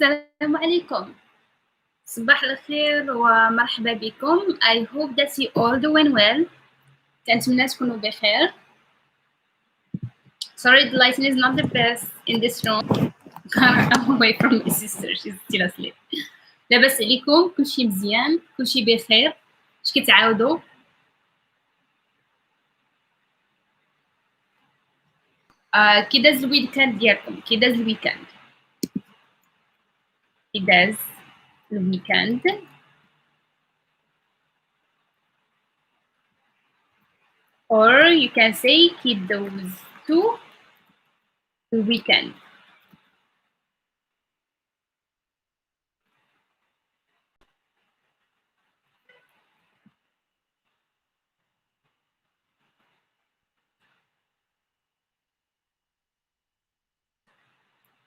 السلام عليكم. صباح الخير ومرحبا بكم. I hope that you all doing well. كنتمنى تكونوا بخير. Sorry, the lighting is not the best in this room. I'm away from my sister. She's still asleep. لاباس عليكم؟ كلشي مزيان؟ كلشي بخير؟ اش كتعاودوا؟ كي داز الويكاند ديالكم؟ كي داز الويكاند؟ كي داز الويكاند؟ Or you can say keep those to the weekend.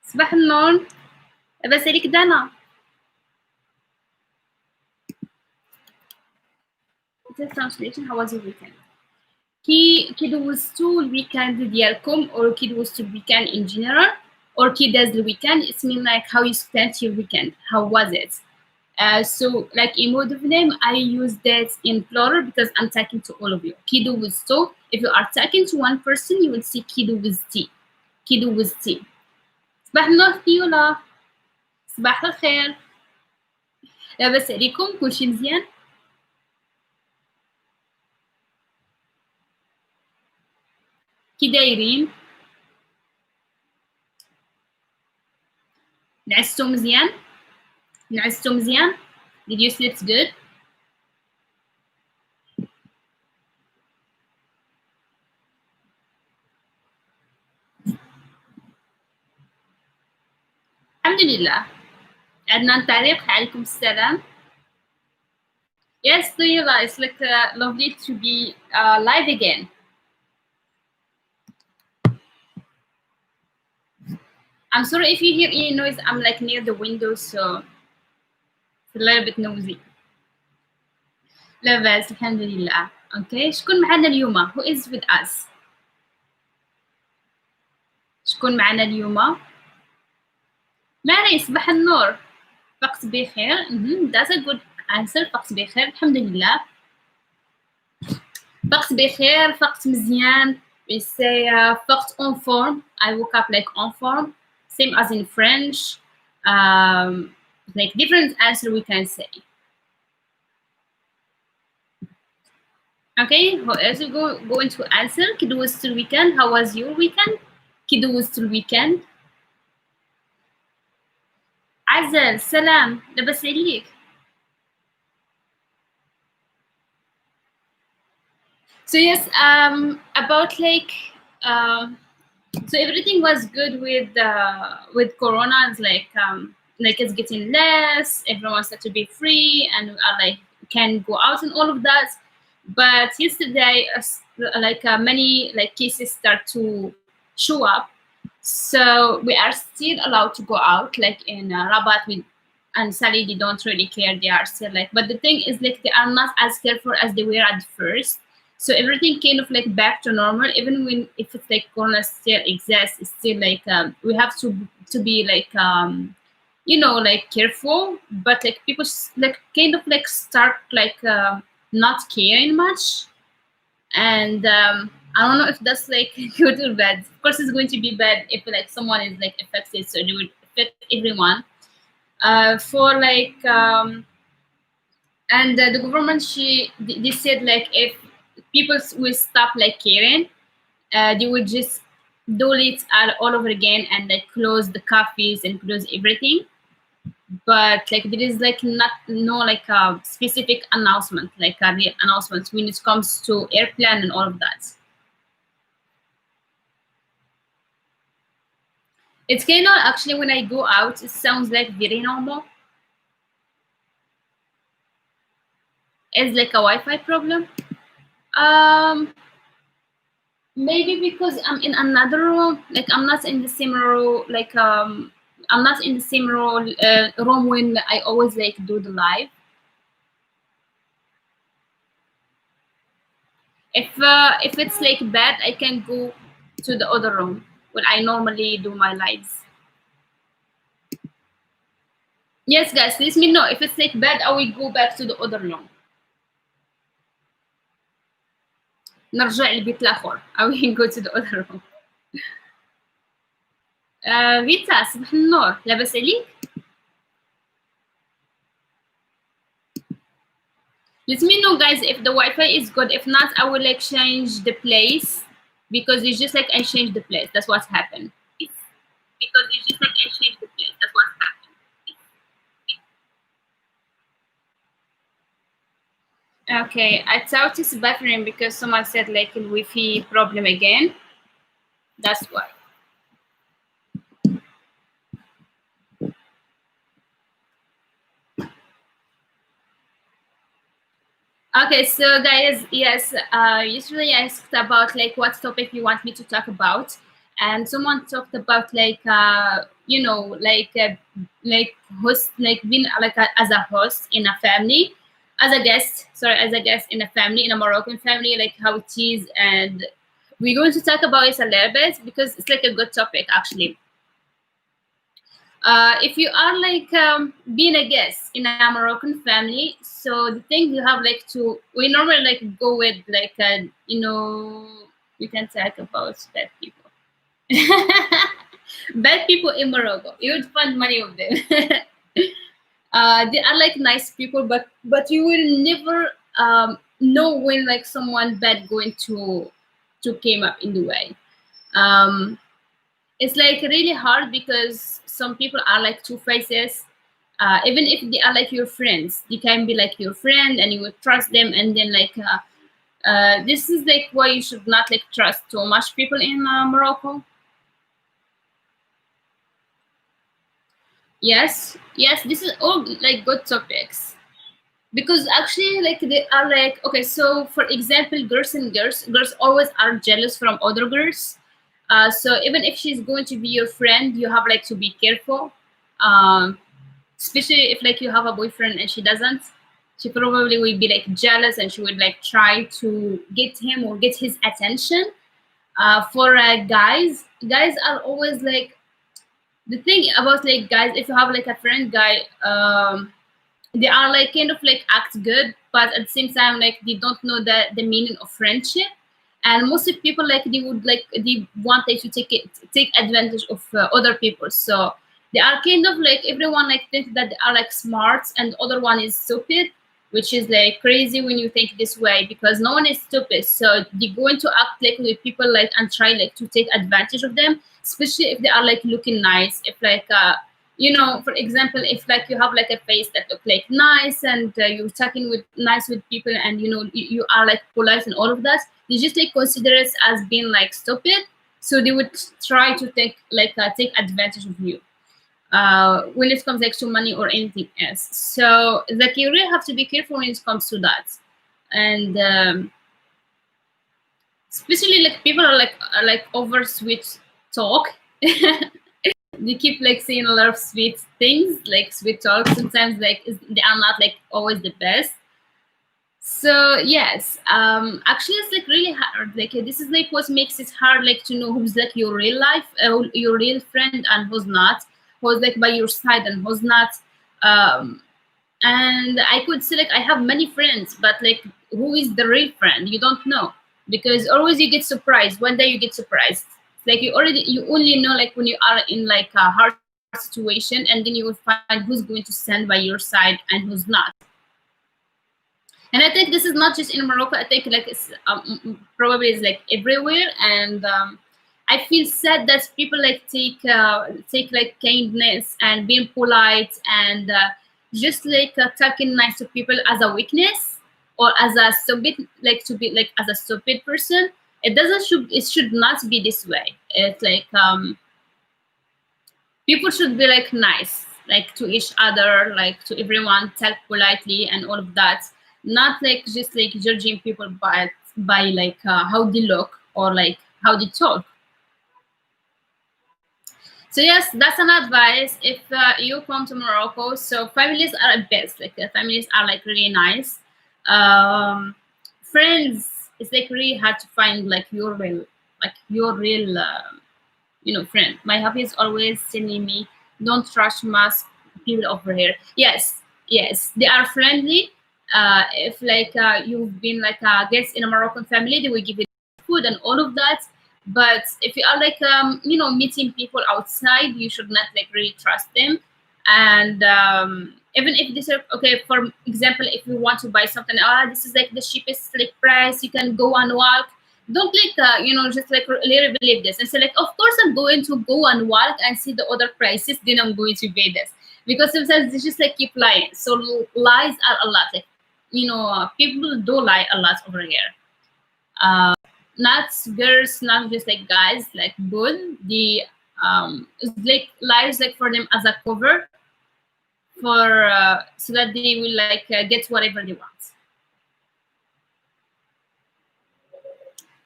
صباح النور. لاباس عليك دانا؟ The translation. How was your weekend? كي دوزتو الويكاند ديالكم or كي دوزتو الويكاند in general or كي داز الويكاند it means like how you spent your weekend, how was it? So like in mode of name I use that in plural because I'm talking to all of you. كي دوزتو, if you are talking to one person you will see كي دوزتي. كي دوزتي. صباح النور فيولا. صباح الخير. لاباس عليكم؟ كلشي مزيان؟ كي دايرين؟ نعستو مزيان؟ نعستو مزيان؟ Did you sleep good? الحمد لله. عدنان طارق عليكم السلام. Yes, Duyla, it's like lovely to be live again. I'm sorry if you hear any noise. I'm like near the window, so it's a little bit noisy. لاباس الحمد لله. Okay, شكون معنا اليوم? Who is with us? شكون معنا اليوم؟ ماري صباح النور. فقط بخير. That's a good answer. فقط بخير الحمد لله. فقط بخير. فقط مزيان. We say فقط en forme. I woke up like en forme. Same as in French. Like different answer we can say. Okay, who else going to answer? كي دوزتو الويكند? How was your weekend? كي دوزتو الويكند؟ عزل سلام لاباس عليك؟ So yes, about like so everything was good with Corona. It's like it's getting less. Everyone started to be free and like can go out and all of that. But yesterday, many like cases start to show up. So we are still allowed to go out, like in Rabat. And Sally, they don't really care. They are still like, but the thing is, like, they are not as careful as they were at first. So everything kind of like back to normal. Even when if it's like Corona still exists, it's still like we have to be like like careful. But like people like kind of like start like not caring much, and I don't know if that's like good or bad. Of course, it's going to be bad if like someone is like affected, so it would affect everyone. For like and the government they said like if people will stop like caring, they would just do it all over again and like close the cafes and close everything. But like there is like no like a specific announcement, like a real announcement when it comes to airplane and all of that. It's kind of actually when I go out, it sounds like very normal. It's like a Wi-Fi problem. Maybe because I'm in another room, like I'm not in the same row, like I'm not in the same room when I always like do the live. If it's like bad, I can go to the other room when I normally do my lives. Yes, guys, let me know if it's like bad. I will go back to the other room. نرجع للبيت الآخر. I will go to the other room. فيتا صباح النور، لاباس عليك؟ Let me know, guys, if the Wi-Fi is good. If not, I will like change the place because it's just like I changed the place. That's what's happened. Because it's just like I changed the place. That's what's happened. Okay, I thought it's buffering because someone said like a Wi-Fi problem again. That's why. Okay, so guys, yes, usually I asked about like what topic you want me to talk about, and someone talked about like like host, like being like as a host in a family, as a guest, sorry, as a guest in a family, in a Moroccan family, like how it is, and we're going to talk about it a little bit because it's like a good topic actually. If you are like being a guest in a Moroccan family, so the thing you have like to, we normally like go with like we can talk about bad people. Bad people in Morocco, you would find many of them. They are like nice people, but you will never know when like someone bad going to came up in the way. Um, it's like really hard because some people are like two faces. Even if they are like your friends, they can be like your friend and you would trust them, and then like this is like why you should not like trust too much people in Morocco. Yes, yes, this is all like good topics because actually like they are like, okay, so for example, girls always are jealous from other girls. So even if she's going to be your friend, you have like to be careful. um, Especially if like you have a boyfriend and she doesn't, she probably will be like jealous and she would like try to get him or get his attention. For guys are always like, the thing about like guys, if you have like a friend guy, they are like kind of like act good, but at the same time like they don't know the meaning of friendship. And most of people like they want like to take advantage of other people. So they are kind of like, everyone like thinks that they are like smart and other one is stupid, which is like crazy when you think this way, because no one is stupid. So they're going to act like with people like and try like to take advantage of them, especially if they are like looking nice. If like for example, if like you have like a face that look like nice and you're talking with nice with people, and you are like polite and all of that, they just like consider it as being like stupid. So they would try to take advantage of you when it comes like to money or anything else. So like you really have to be careful when it comes to that. And especially like people are like over sweet talk. They keep like saying a lot of sweet things, like sweet talk. Sometimes like they are not like always the best. So yes, actually it's like really hard. Like this is like what makes it hard, like to know who's like your real life, your real friend, and who's not, who's like by your side and who's not. Um, and I could say like I have many friends, but like who is the real friend? You don't know, because always you get surprised. One day you get surprised. Like you only know like when you are in like a hard situation, and then you will find who's going to stand by your side and who's not. And I think this is not just in Morocco. I think like it's probably is like everywhere. And I feel sad that people like take like kindness and being polite and just like talking nice to people as a weakness, or as a stupid, like to be like as a stupid person. It should not be this way. It's like people should be like nice, like to each other, like to everyone, talk politely and all of that, not like just like judging people by like how they look or like how they talk. So yes, that's an advice if you come to Morocco. So families are best, like families are like really nice. um Friends, it's like really hard to find like your real friend. My hubby is always telling me, don't trust much, people over here. Yes, yes, they are friendly. If like you've been like a guest in a Moroccan family, they will give you food and all of that. But if you are like meeting people outside, you should not like really trust them. And even if this is okay, for example, if you want to buy something, this is like the cheapest like price, you can go and walk. Don't like just like really believe this and say like, of course I'm going to go and walk and see the other prices, then I'm going to pay this, because sometimes they just like keep lying. So lies are a lot. Like people do lie a lot over here. Uh, Not girls, not just like guys, like both. The it's like lies like for them as a cover for so that they will like get whatever they want.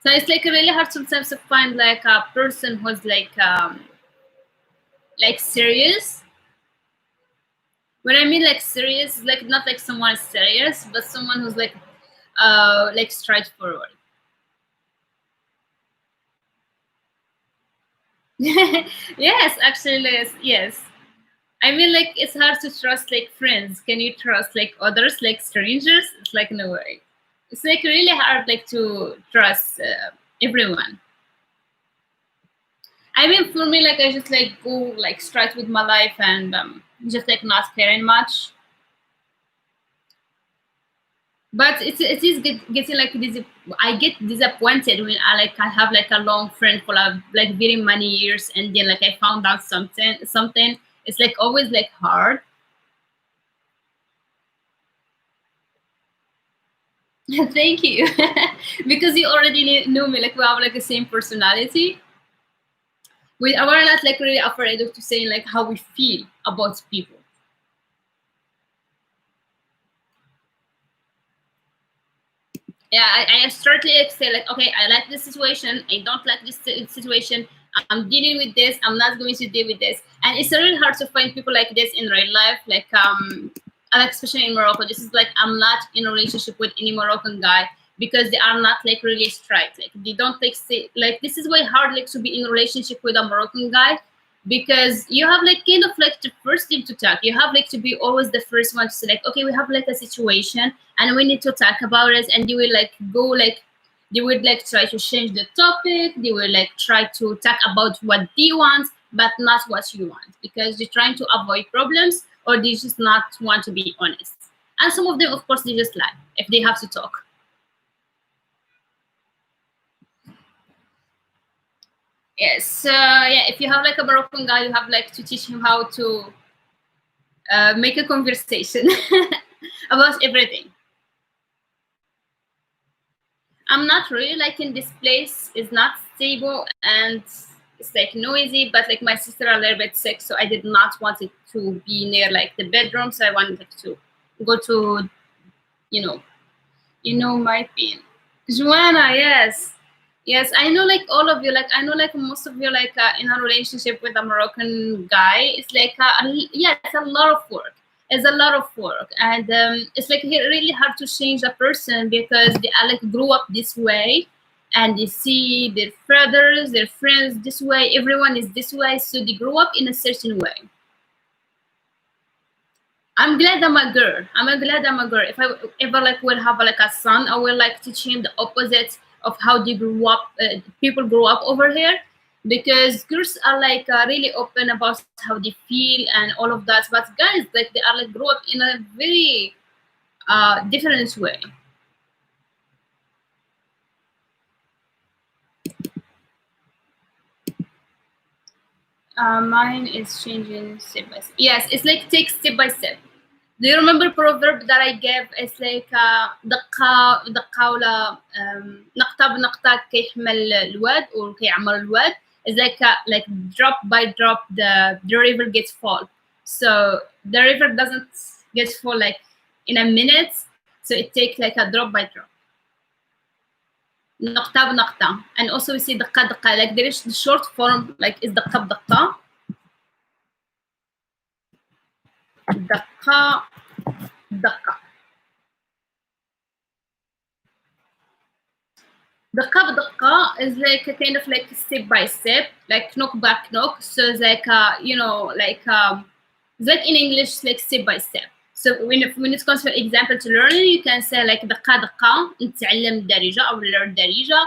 So it's like really hard sometimes to find like a person who's like serious. When I mean like serious, like not like someone serious, but someone who's like straightforward. Yes, actually, yes, yes. I mean, like it's hard to trust like friends. Can you trust like others, like strangers? It's like no way. It's like really hard like to trust everyone. I mean, for me, like I just like go like straight with my life and just like not caring much. But it is getting like this. I get disappointed when I have like a long friend for like very many years, and then like I found out something. It's like always like hard. Thank you, because you already knew me. Like we have like the same personality. We are not like really afraid of to saying like how we feel about people. Yeah, I start to like say like, okay, I like this situation, I don't like this situation, I'm dealing with this, I'm not going to deal with this. And it's really hard to find people like this in real life, like especially in Morocco. This is like I'm not in a relationship with any Moroccan guy because they are not like really straight, like they don't like say like this is way hard like to be in a relationship with a Moroccan guy, because you have like kind of like the first thing to talk. You have like to be always the first one to say like, okay, we have like a situation and we need to talk about it. And they will like go like they would like try to change the topic. They will like try to talk about what they want, but not what you want, because they're trying to avoid problems or they just not want to be honest. And some of them, of course, they just lie if they have to talk. Yes, yeah. If you have like a Moroccan guy, you have like to teach him how to make a conversation about everything. I'm not really liking this place. It's not stable and it's like noisy, but like my sister a little bit sick, so I did not want it to be near like the bedroom. So I wanted like, to go to, you know, my pain. Joanna, yes. Yes, I know like all of you, like I know like most of you like in a relationship with a Moroccan guy. It's like yeah, it's a lot of work. It's a lot of work, and it's like really hard to change a person because they are like grew up this way, and they see their brothers, their friends this way. Everyone is this way, so they grew up in a certain way. I'm glad I'm a girl. I'm glad I'm a girl. If I ever like will have like a son, I will like teach him the opposite of how they grew up. People grow up over here, because girls are like really open about how they feel and all of that. But guys, like they are like grow up in a very different way. Mine is changing step by step. Yes, it's like take step by step. Do you remember proverb that I gave? It's like دقة ولا نقطة بنقطة كيحمل الواد or كيعمر الواد. It's like drop by drop the river gets full. So the river doesn't get full like in a minute. So it takes like a drop by drop. نقطة بنقطة. And also we see دقة دقة. Like there is the short form like is دقة بدقة. دقة دقة. دقة بدقة is like a kind of like step by step, like knock back knock. So it's like like It's like in English, like step by step. So when it comes, for example, to learning, you can say like دقة دقة نتعلم الدارجة أو learn الدارجة.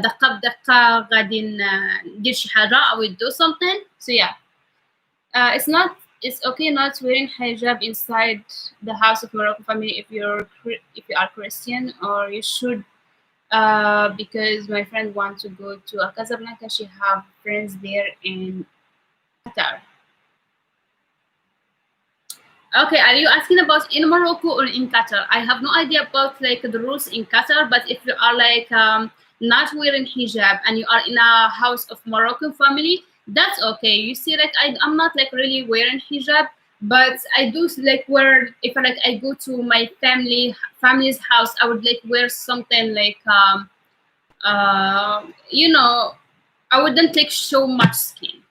دقة بدقة غادي ندير شي حاجة أو do something. So yeah, it's not. It's okay not wearing hijab inside the house of Moroccan family if you are Christian, or you should. Because my friend wants to go to Casablanca, she have friends there in Qatar. Okay, are you asking about in Morocco or in Qatar? I have no idea about like the rules in Qatar, but if you are like not wearing hijab and you are in a house of Moroccan family, that's okay. You see, like I'm not like really wearing hijab, but I do like wear if I like I go to my family's house, I would like wear something like you know, I wouldn't like show much skin.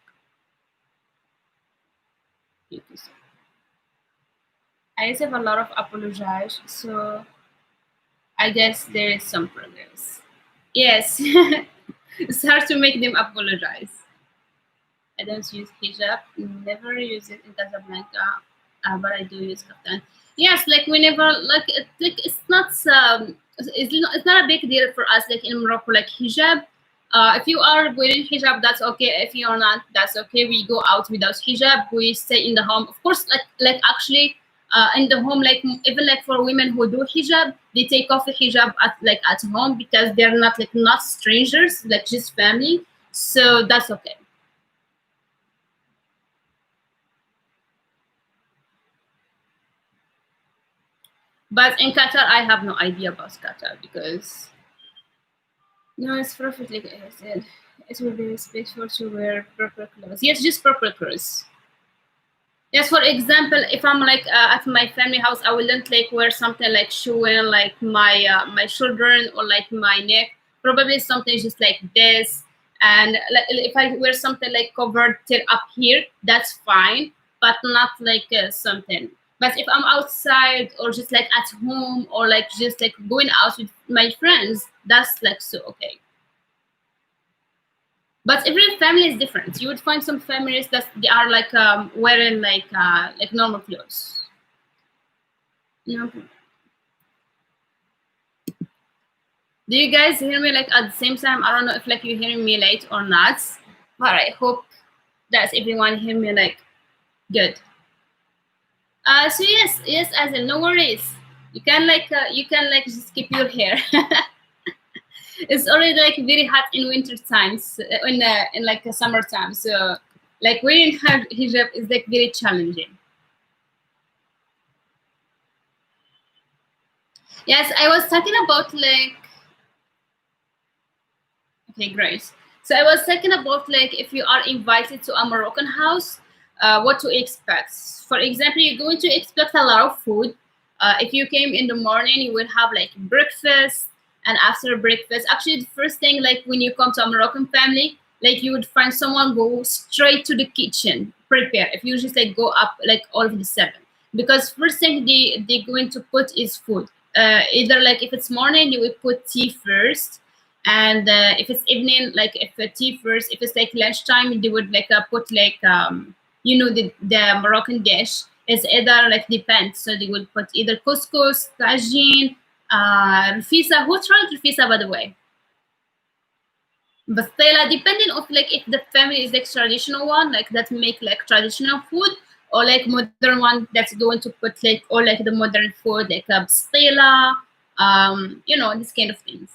I receive a lot of apologize, so I guess there is some progress. Yes, it's hard to make them apologize. I don't use hijab, never use it in Casablanca, but I do use kaftan. Yes, like whenever, like it's not a big deal for us. Like in Morocco, like hijab. If you are wearing hijab, that's okay. If you are not, that's okay. We go out without hijab. We stay in the home. Of course, like actually, in the home, like even like for women who do hijab, they take off the hijab at home because they're not strangers, like just family. So that's okay. But in Qatar, I have no idea about Qatar because no, it's perfectly like I said. It will be respectful to wear proper clothes. Yes, just proper clothes. Yes, for example, if I'm like at my family house, I wouldn't like wear something like showing like my children or like my neck. Probably something just like this. And like, if I wear something like covered till up here, that's fine, but not like something. But if I'm outside or just like at home or like just like going out with my friends, that's like so okay. But every family is different. You would find some families that they are like wearing like normal clothes. You know? Do you guys hear me like at the same time? I don't know if like you're hearing me late or not, but I hope that everyone hear me like good. So yes, as in no worries. You can like just keep your hair. It's already like very hot in winter times, in like summertime. So like wearing hijab is like very challenging. Yes, I was talking about like okay, great. So I was talking about like if you are invited to a Moroccan house, what to expect. For example, you're going to expect a lot of food. If you came in the morning, you will have like breakfast, and after breakfast, actually the first thing like when you come to a Moroccan family, like you would find someone go straight to the kitchen, prepare. If you just like go up like all of the seven, because first thing they going to put is food. Either like if it's morning, you will put tea first, and if it's evening, like if tea first. If it's like lunchtime, they would like put like the Moroccan dish is either like depends. So they would put either couscous, tagine, rfisa. Who tried rfisa, by the way? But depending of like if the family is like traditional one, like that make like traditional food, or like modern one that's going to put like or like the modern food like stela, this kind of things.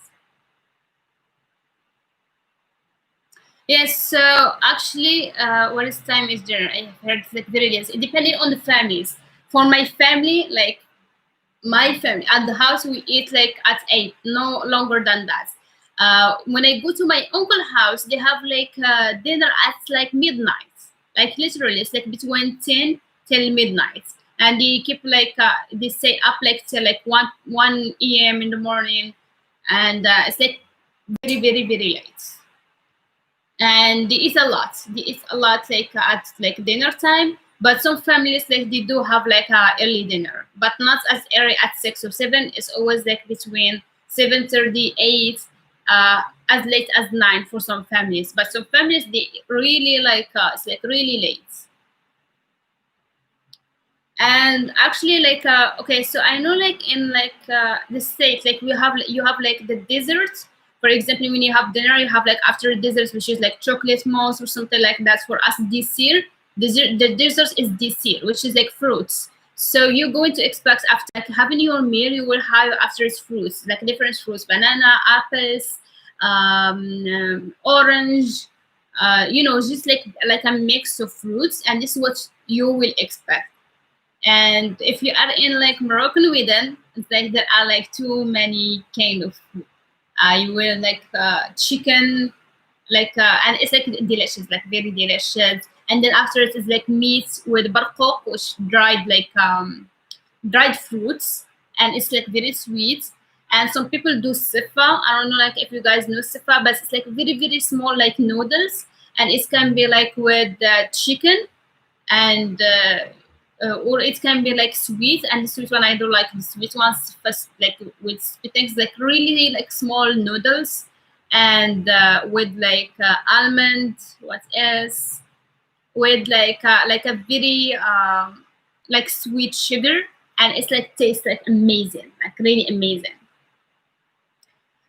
Yes, so actually, what is time is dinner? I have heard like very less. It depending on the families. For my family, like my family at the house, we eat like at 8, no longer than that. When I go to my uncle's house, they have like dinner at like midnight. Like literally, it's like between 10 till midnight, and they keep like they stay up like till like one a.m. in the morning, and it's like very late, and they eat a lot. They eat a lot like at like dinner time. But some families like they do have like a early dinner, but not as early at 6 or 7. It's always like between 7:30, 8, as late as 9 for some families. But some families they really like it's like really late. And actually, like okay, so I know like in like the states, like we have you have like the desserts. For example, when you have dinner, you have like after desserts, which is like chocolate mousse or something like that. For us, dessert, the dessert is dessert, which is like fruits. So you're going to expect after like having your meal, you will have after it's fruits, like different fruits, banana, apples, orange, you know, just like a mix of fruits, and this is what you will expect. And if you are in like Moroccan wedding, it's like there are like too many kind of food. You will like chicken, like and it's like delicious, like very delicious. And then after it is like meat with barqoq, which dried like dried fruits, and it's like very sweet. And some people do sifa. I don't know like if you guys know sifa, but it's like very small like noodles, and it can be like with chicken and or it can be like sweet, and the sweet one I do like the sweet ones first, like with sweet things like really like small noodles, and with like almond, what else, with like a very like sweet sugar, and it's like tastes like amazing, like really amazing.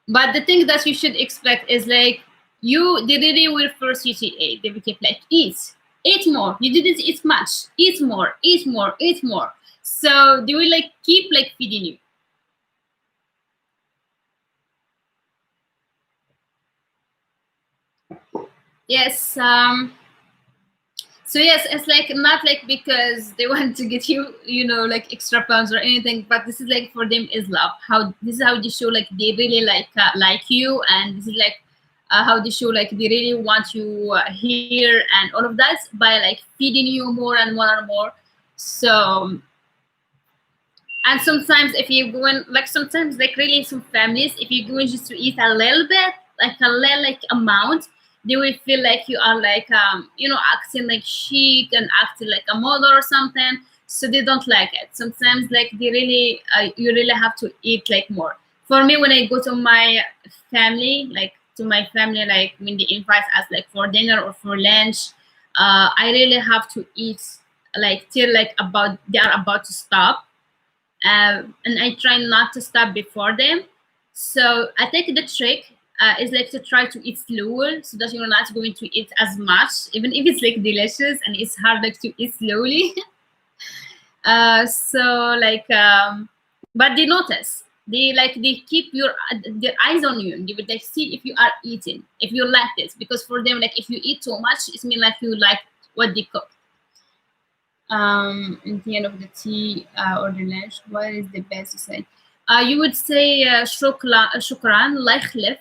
But the thing that you should expect is like you they really will force you to eat. They will keep like eat more. You didn't eat much. Eat more. Eat more. Eat more. So they will like keep like feeding you. Yes. So yes, it's like not like because they want to get you, you know, like extra pounds or anything, but this is like for them is love. How this is how they show like they really like you, and this is like how they show like they really want you here and all of that by like feeding you more and more and more. So and sometimes if you go in like sometimes like really some families, if you go in just to eat a little bit, like a little like amount, they will feel like you are like you know, acting like chic and acting like a model or something. So they don't like it. Sometimes like they really you really have to eat like more. For me, when I go to my family, like to my family, like when they invite us like for dinner or for lunch, I really have to eat like till like about they are about to stop, and I try not to stop before them. So I think the trick is like to try to eat slower, so that you're not going to eat as much, even if it's like delicious and it's hard like to eat slowly. So like, but they notice. They like they keep their eyes on you, and they would like see if you are eating, if you like this, because for them like if you eat too much, it means like you like what they cook. In the end of the tea or the lunch, what is the best to say? You would say shukran, الله يخلف.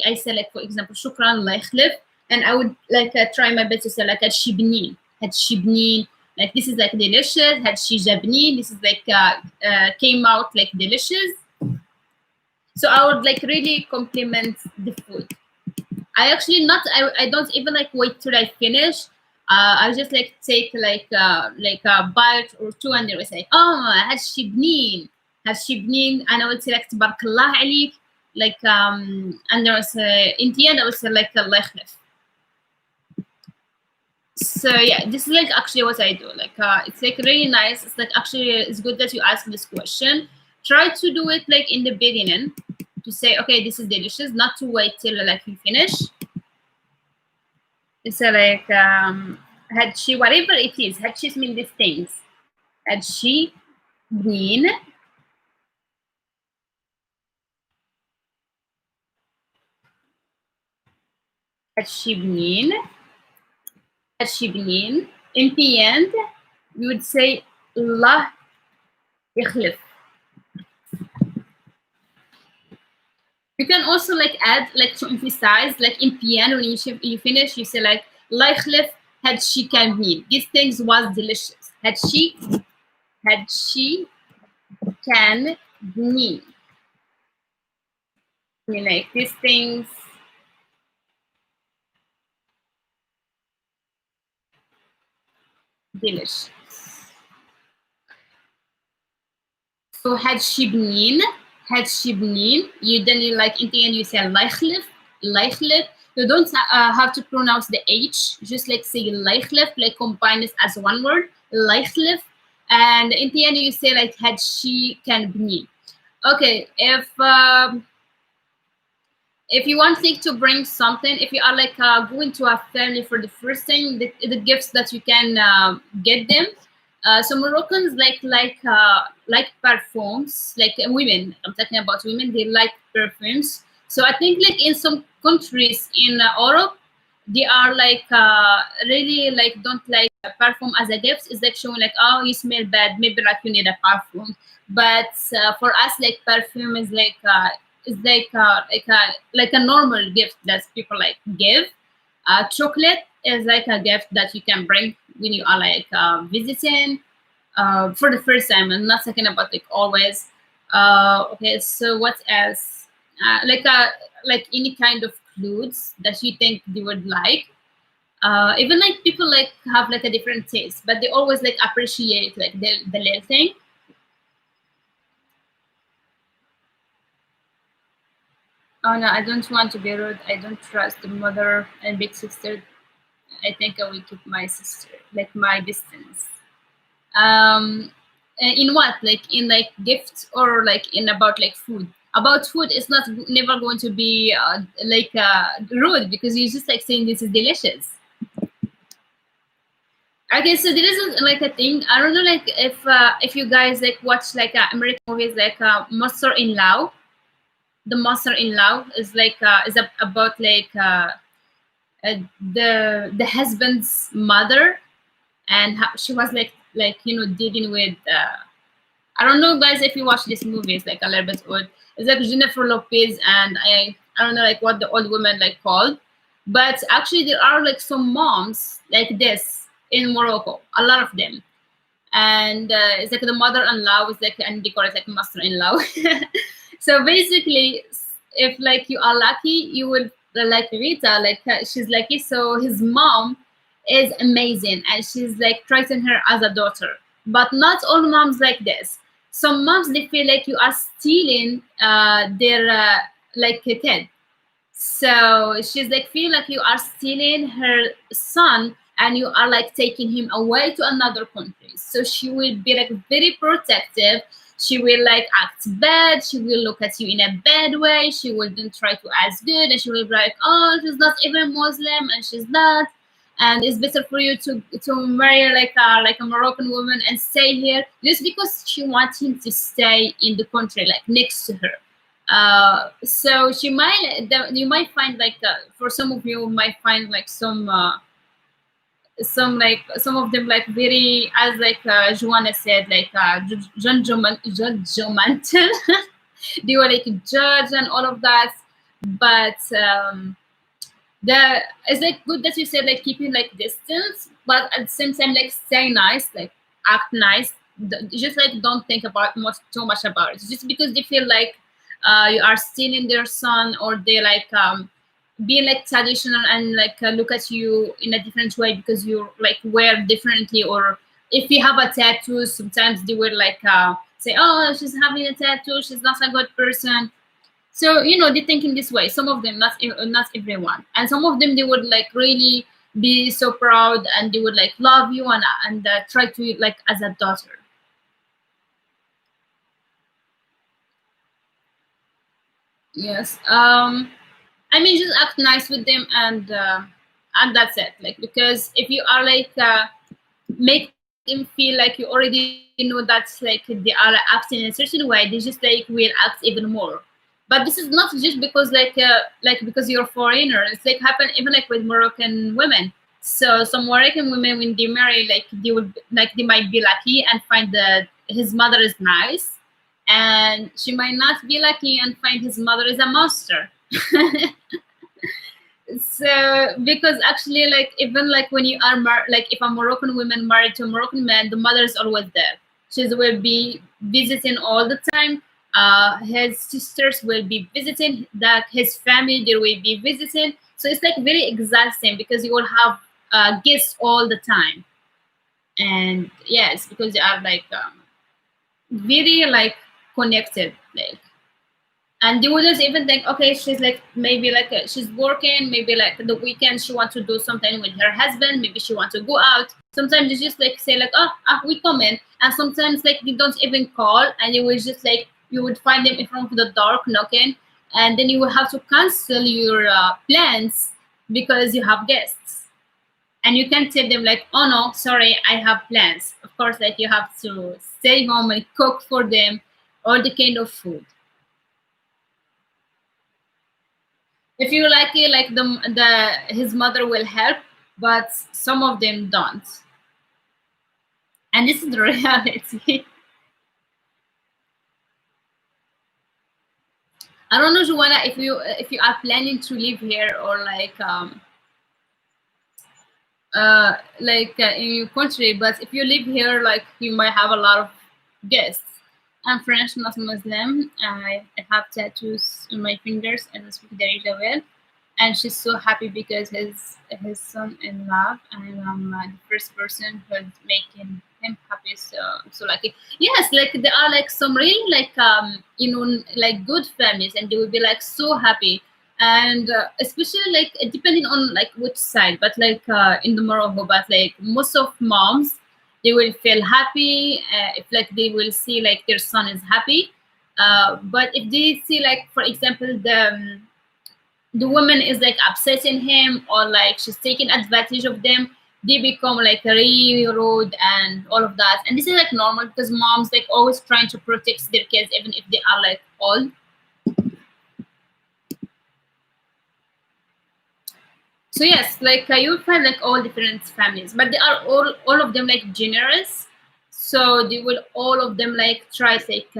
I say like for example shukran, الله يخلف, and I would like try my best to say like had shibnin, like this is like delicious, had shijabni, this is like came out like delicious. So I would like really compliment the food. I actually not. I don't even like wait till I finish. I just like take like a bite or two, and they will say, "Oh, had shibnin," and I would say like "Tabarakallah alik," like and there was in the end I would say like Allah yakhlif. So yeah, this is like actually what I do. Like it's like really nice. It's like actually it's good that you ask this question. Try to do it like in the beginning to say, okay, this is delicious. Not to wait till like you finish. It's like had she whatever it is. Had she's mean these things. Had she been had she been had she been in the end we would say Allah يخلف. You can also like add like to emphasize like in piano when you finish you say like Allah يخلف had she can mean these things was delicious. Had she can mean like these things delicious. So had she been, you then you like in the end you say لايخلف, لايخلف. You don't have to pronounce the H, just like say لايخلف, like combine this as one word, لايخلف. and in the end you say like هادشي كان بني. Okay, if you want like to bring something, if you are like going to a family for the first thing, the gifts that you can get them. So Moroccans like perfumes, like women. I'm talking about women. They like perfumes. So I think like in some countries in Europe, they are like really like don't like perfume as a gift. It's like showing like, oh, you smell bad, maybe like you need a perfume. But for us, like perfume is like a normal gift that people like give. Chocolate is like a gift that you can bring when you are like visiting for the first time. I'm not talking about like always. Okay, so what else? Like any kind of clothes that you think they would like. Even like people like have like a different taste, but they always like appreciate like the little thing. Oh no, I don't want to be rude. I don't trust the mother and big sister. I think I will keep my sister, like my distance. Um, in what? Like in like gifts or like in about like food? About food, it's not never going to be rude because you're just like saying this is delicious. Okay, so there is like a thing. I don't know, like if you guys like watch like American movies like Monster in Law. The Monster in Law is like about like the husband's mother and how she was like dealing with I don't know guys if you watch this movie. It's like a little bit old. It's like Jennifer Lopez and I don't know like what the old woman like called, but actually there are like some moms like this in Morocco, a lot of them. And it's like the mother-in-law is like and they call it like master-in-law. So basically, if like you are lucky, you will like Rita, like she's lucky. So his mom is amazing, and she's like treating her as a daughter. But not all moms like this. Some moms they feel like you are stealing their like a kid. So she's like feel like you are stealing her son and you are like taking him away to another country. So she will be like very protective. She will like act bad. She will look at you in a bad way. She wouldn't try to act good, and she will be like, "Oh, she's not even Muslim, and she's not." And it's better for you to marry like a Moroccan woman and stay here just because she wants him to stay in the country, like next to her. So she might you might find like for some of you might find like some of them like very as like Joanna said like judgmental. They were like judge and all of that, but the it's like good that you said like keeping like distance, but at the same time like stay nice, like act nice. Just like don't think about much too much about it. Just because they feel like you are stealing their son, or they like being like traditional and like look at you in a different way because you like wear differently, or if you have a tattoo, sometimes they will like say, "Oh, she's having a tattoo. She's not a good person." So they think in this way. Some of them, not everyone, and some of them they would like really be so proud and they would like love you and try to like as a daughter. Yes. I mean, just act nice with them, and that's it. Like because if you are like make them feel like you already know that's like they are acting in a certain way, they just like will act even more. But this is not just because like because you're a foreigner. It's like happen even like with Moroccan women. So some Moroccan women when they marry, like they would like they might be lucky and find that his mother is nice, and she might not be lucky and find his mother is a monster. So because actually like even like when you are like if a Moroccan woman married to a Moroccan man, the mother is always there. She will be visiting all the time. His sisters will be visiting, that his family they will be visiting. So it's like very exhausting because you will have guests all the time. And yes, because they are like very like connected, like and they wouldn't even think, okay, she's like maybe like she's working, maybe like the weekend she wants to do something with her husband, maybe she wants to go out. Sometimes they just like say like, oh, we come in, and sometimes like they don't even call, and it was just like you would find them in front of the door knocking, and then you will have to cancel your plans because you have guests, and you can tell them like, oh no, sorry, I have plans. Of course, like you have to stay home and cook for them all the kind of food. If you're lucky, like the his mother will help, but some of them don't, and this is the reality. I don't know, Joanna, if you are planning to live here, or in your country, but if you live here, like you might have a lot of guests. I'm French, not Muslim. I have tattoos on my fingers, and I speak Darija well. And she's so happy because his son in love, and I'm the first person who's making him happy. So I'm so lucky. Yes, like there are like some really like like good families, and they will be like so happy, and especially like depending on like which side, but like in the Morocco, but like most of moms, they will feel happy if like they will see like their son is happy. But if they see like, for example, the woman is like upsetting him, or like she's taking advantage of them, they become like really rude and all of that. And this is like normal because moms like always trying to protect their kids even if they are like old. So yes, like you'll find like all different families, but they are all of them like generous. So they will all of them like try to like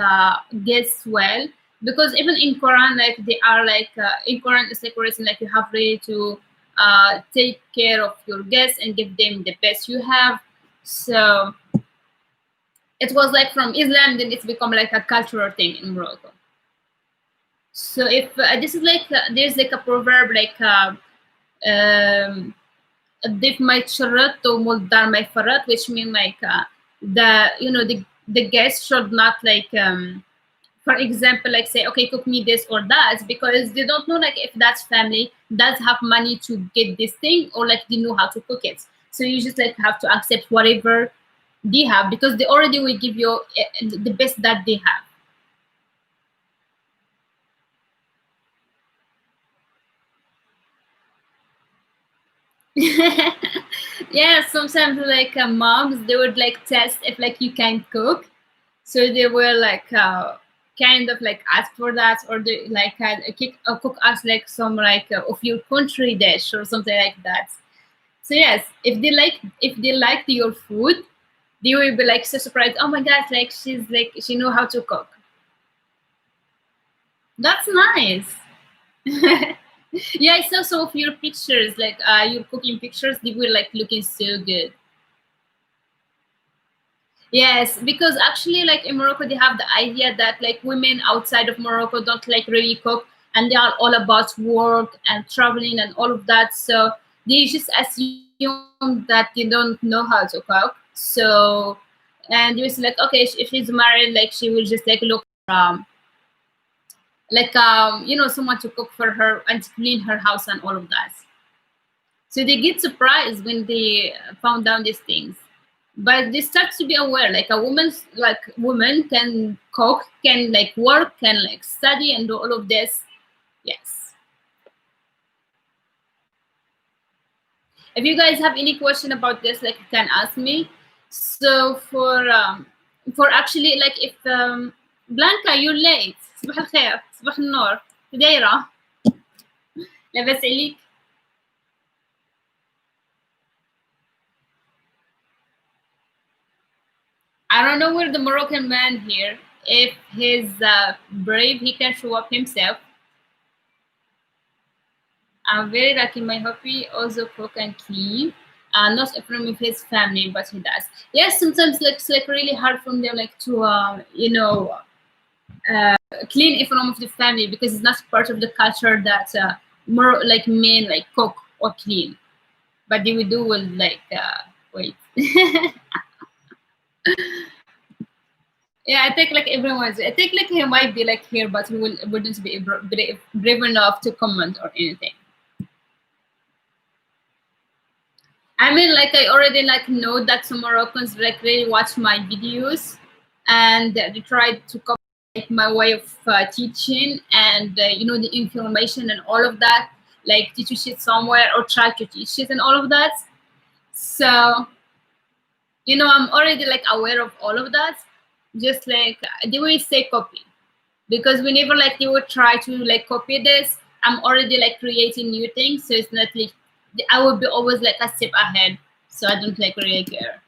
guess well, because even in Quran, like they are like in Quran it's like written like you have really to take care of your guests and give them the best you have. So it was like from Islam, then it's become like a cultural thing in Morocco. So if this is like there's like a proverb like um, الضيف ما يتشرط ومول الدار ما يفرط, which mean like the guest should not like for example like say, okay, cook me this or that, because they don't know like if that family does have money to get this thing, or like they know how to cook it. So you just like have to accept whatever they have, because they already will give you the best that they have. Yeah, sometimes like moms, they would like test if like you can cook, so they will like kind of like ask for that, or they like cook us like some like of your country dish or something like that. So yes, if they like your food, they will be like so surprised, oh my god, like she's like she know how to cook. That's nice. Yeah, I saw some of your pictures, like your cooking pictures, they were like looking so good. Yes, because actually, like in Morocco, they have the idea that like women outside of Morocco don't like really cook, and they are all about work and traveling and all of that. So they just assume that they don't know how to cook. So, and it's like, okay, if she's married, like she will just like look someone to cook for her and to clean her house and all of that. So they get surprised when they found out these things. But they start to be aware, like a woman can cook, can like work, can like study and do all of this. Yes. If you guys have any question about this, like you can ask me. So for actually like if Blanca, you're late. صباح الخير, صباح النور. دايرة لاباس عليك. I don't know where the Moroccan man here. If he's brave, he can show up himself. I'm very lucky. My hobby also cook and clean. Not from with his family, but he does. Yes, sometimes like it's like really hard for them like to clean in front of the family, because it's not part of the culture that more like men like cook or clean. But they will do will like wait. Yeah, I think like everyone's. I think like he might be like here, but he wouldn't be brave enough to comment or anything. I mean, like I already like know that some Moroccans like really watch my videos, and they try to copy like my way of teaching, and the information and all of that, like to teach it somewhere or try to teach it and all of that. So I'm already like aware of all of that. Just like they will say copy, because whenever like they would try to like copy this, I'm already like creating new things, so it's not like I would be always like a step ahead, so I don't like really care.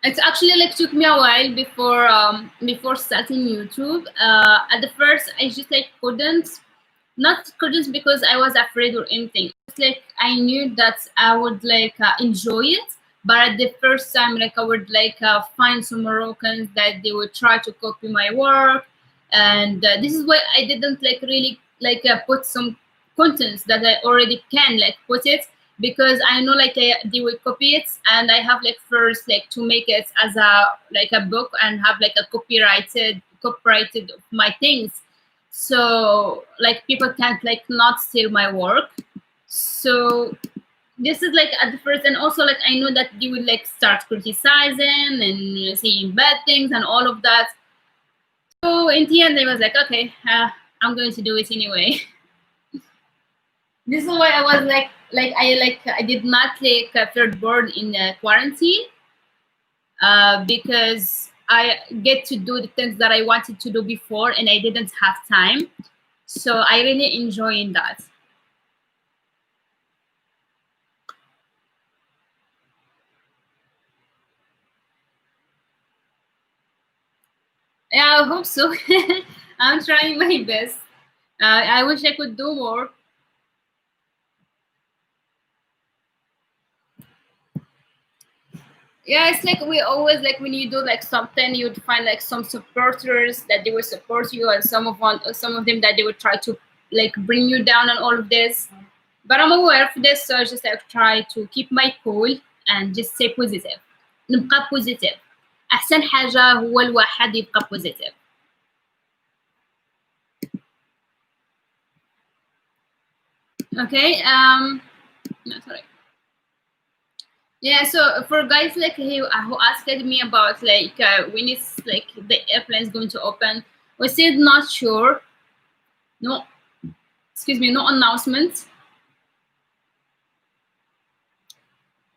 It's actually like took me a while before starting YouTube. At the first, I just like couldn't because I was afraid or anything. It's like I knew that I would like enjoy it, but at the first time, like I would like find some Moroccans that they would try to copy my work, and this is why I didn't like really like put some contents that I already can like put it, because I know like they will copy it, and I have like first like to make it as a like a book and have like a copyrighted of my things, so like people can't like not steal my work. So this is like at the first, and also like I know that they will like start criticizing and saying bad things and all of that. So in the end I was like, okay, I'm going to do it anyway. This is why I was I did not take a third board in quarantine, because I get to do the things that I wanted to do before and I didn't have time. So I really enjoying that. Yeah, I hope so. I'm trying my best. I wish I could do more. Yeah, it's like we always like when you do like something, you'd find like some supporters that they will support you, and some of them that they would try to like bring you down on all of this. But I'm aware of this, so I just like try to keep my cool and just stay positive. نبقى positive. أحسن حاجة هو الواحد يبقى positive. Okay. No, sorry. Yeah, so for guys like who asked me about like when it's like the airplane is going to open, we still not sure. No, excuse me, no announcement.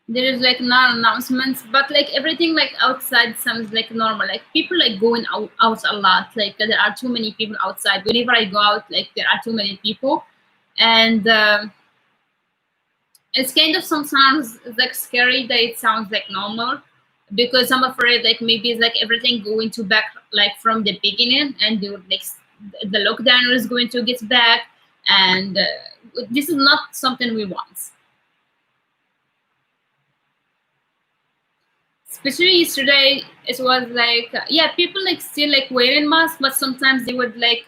There is like no announcements, but like everything like outside sounds like normal. Like people like going out a lot. Like there are too many people outside. Whenever I go out, like there are too many people, and it's kind of sometimes like scary that it sounds like normal, because I'm afraid like maybe it's like everything going to back like from the beginning, and they would like the lockdown is going to get back, and this is not something we want. Especially yesterday, it was like yeah, people like still like wearing masks, but sometimes they would like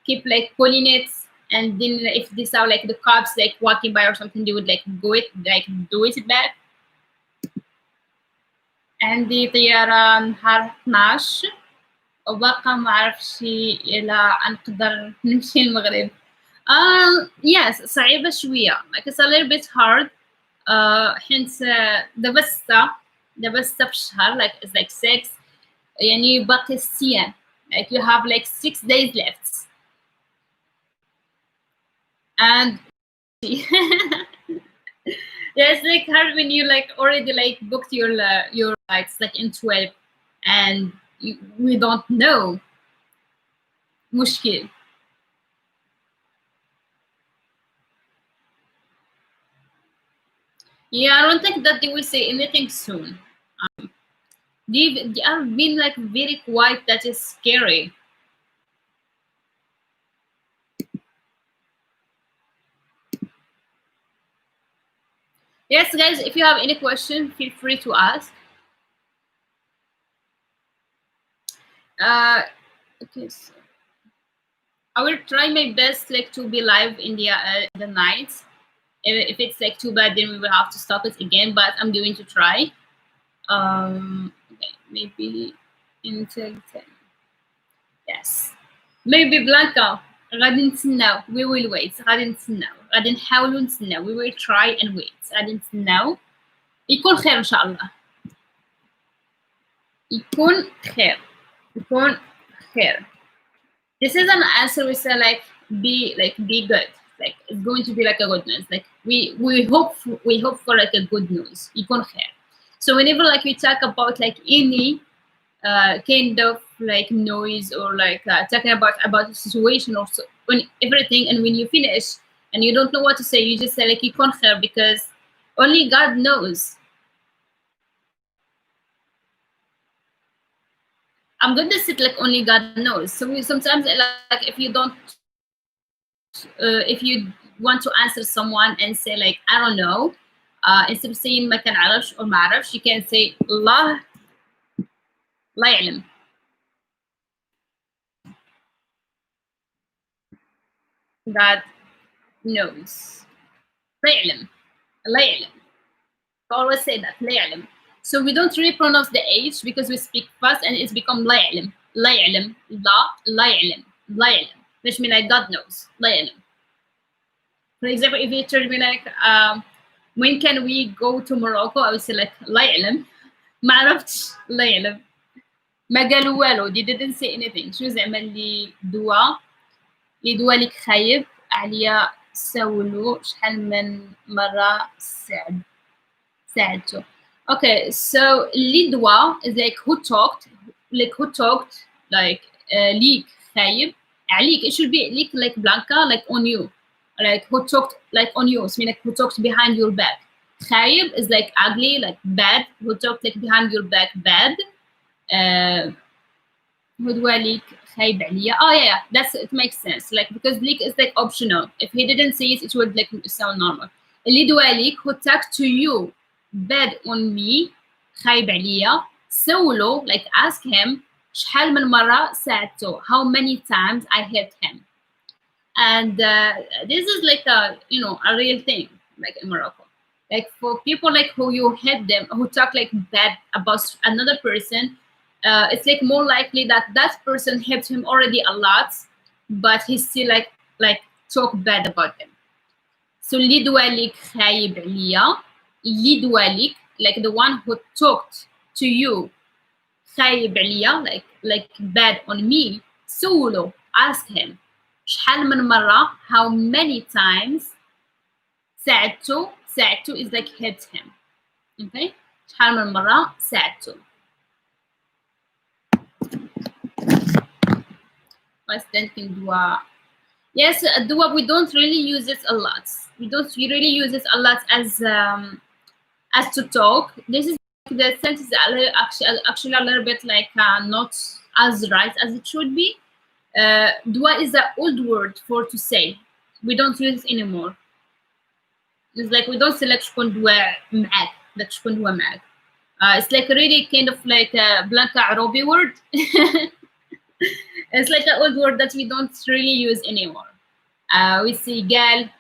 keep like pulling it, and then if they saw like the cops like walking by or something, they would like do it back. عندي طيارة نهار 12 وباقا ما عرفتش إلا نقدر نمشي المغرب. Yes, صعيبة شوية. Like it's a little bit hard. حيت دابا 6 في الشهر, like it's like 6, يعني باقي 6 أيام. Like you have like 6 days left. And yeah, it's like hard when you like already like booked your flights like in 12, and we don't know. مشكل. Yeah, I don't think that they will say anything soon. They have been like very quiet. That is scary. Yes, guys, if you have any question, feel free to ask. Uh, okay. So I will try my best like to be live in the night. If it's like too bad, then we will have to stop it again. But I'm going to try. Okay, maybe until 10. Yes. Maybe Blanca. غادي نتسناو. We will wait. غادي نتسناو. غادي نحاولوا نتسناو. We will try and wait. غادي نتسناو. يكون خير إن شاء الله. يكون خير. يكون خير. This is an answer we say like be good. Like it's going to be like a good news. Like we hope for like a good news. يكون خير. So whenever like we talk about like any kind of like noise or like talking about a situation or so, when everything, and when you finish and you don't know what to say, you just say like يكون خير, because only God knows. I'm going to say like only God knows. So we sometimes like if you want to answer someone and say like I don't know, instead of saying ما كنعرفش or ما عرفش, you can say الله لا يعلم. God knows. لا يعلم. لا يعلم. Always say that لا يعلم. So we don't really pronounce the H because we speak fast and it's become لا يعلم. لا يعلم. لا يعلم. لا يعلم. Which means like God knows. لا يعلم. For example, if you told me like when can we go to Morocco, I would say like لا يعلم. ما عرفتش. لا يعلم. ما قالوا والو. They didn't say anything. شنو زعما اللي دوا ليك خايب عليا سولو شحال من مرة ساعدته. Okay, so اللي دوا is like who talked like ليك خايب عليك. It should be ليك like Blanca, like on you, like who talked like on you. So mean like who talked behind your back. خايب is like ugly, like bad. Who talked like behind your back, bad. هو ليك خايب عليا. Oh yeah, that's it makes sense. Like because ليك is like optional. If he didn't say it, it would like sound normal. اللي دوا ليك who talked to you bad on me خايب عليا. سولو like ask him شحال من مرة ساعدته. How many times I helped him. And this is like a real thing like in Morocco. Like for people like who you hate them, who talk like bad about another person, it's like more likely that that person helped him already a lot, but he still like talk bad about them. So اللي دواليك خايب عليا. اللي دواليك like the one who talked to you خايب عليا, like bad on me. سولو ask him شحال من مرة, how many times. ساعدته is like helped him. Okay, شحال من مرة ساعدته. Thinking dua. Yes, dua we don't really use it a lot. We really use it a lot as to talk. This is the sentence is actually a little bit like not as right as it should be. Dua is an old word for to say. We don't use it anymore. It's like we don't say like شكون دوا معاك, like شكون دوا معاك. It's like really kind of like a Blanca Arabi word. It's like an old word that we don't really use anymore. We say قال,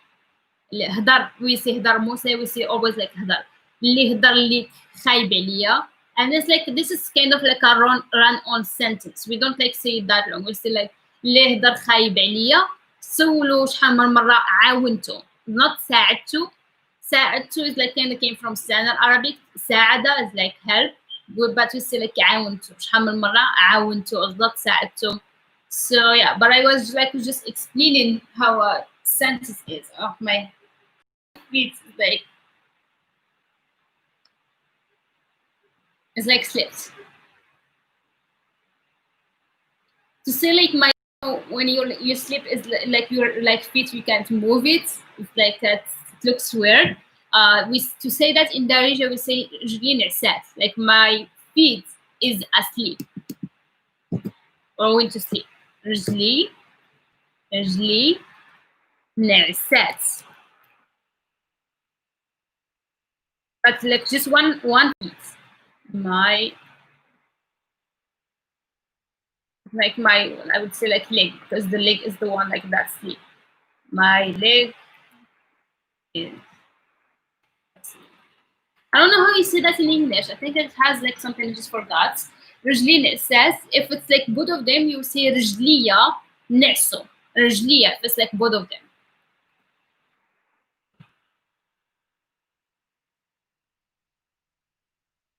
هدر, we say هدر موسى, we say always like هدر. اللي هدر ليك خايب عليا. And it's like this is kind of like a run on sentence. We don't like say it that long. We say like اللي هدر خايب عليا سولو شحال من مرة عاونته. Not ساعدته. ساعدته is like kind of came from standard Arabic. ساعدة is like help. But we say like عاونته شحال من مرة عاونته قصدك ساعدته. So yeah, but I was like just explaining how a sentence is. Oh, my feet is like it's like slipped. To say like my when you slip is like your like feet, you can't move it. It's like that. It looks weird. We to say that in Darija we say رجلي نعسات, like my feet is asleep or went to sleep. رجلي نعسات. But like just one feet. My Like my, I would say like leg, because the leg is the one like that sleep. My leg is, I don't know how you say that in English. I think it has like something I just forgot. رجلين, it says if it's like both of them, you say رجلية نعسو. رجلية if it's like both of them.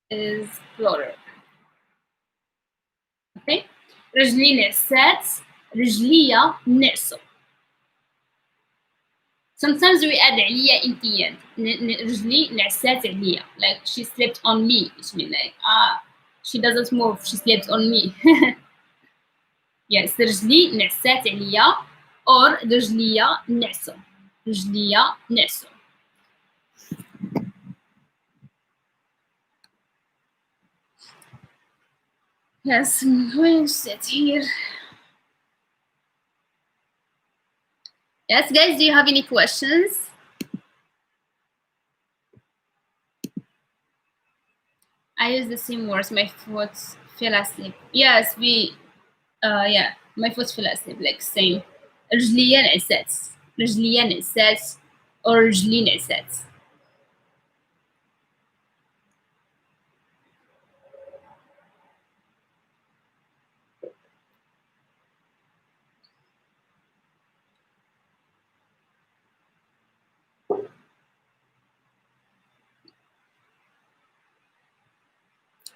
Is plural. Okay. رجلي نعسات رجلية نعسو. Sometimes we add عليا in the end. رجلي نعسات عليا. Like she slept on me. Which means like she doesn't move. She slept on me. Yes, رجلي نعسات عليا or رجليا نعسو. رجليا نعسو. Yes, I'm going to sit here. Yes, guys, do you have any questions? I use the same words. My foot fell asleep. Yes, yeah, my foot fell asleep. Like same. رجليا نعسات. رجليا نعسات or رجلي نعسات.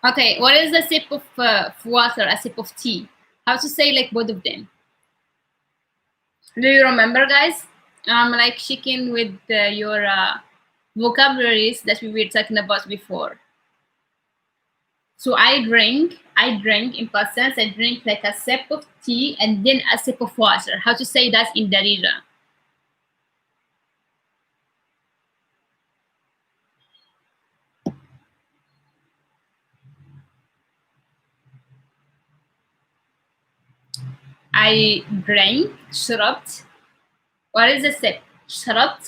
Okay, what is a sip of water, a sip of tea? How to say like both of them? Do you remember, guys? Like checking with your vocabularies that we were talking about before. So I drink in past tense, I drink like a sip of tea and then a sip of water. How to say that in Darija? I drank, شربت. What is the sip? شربت.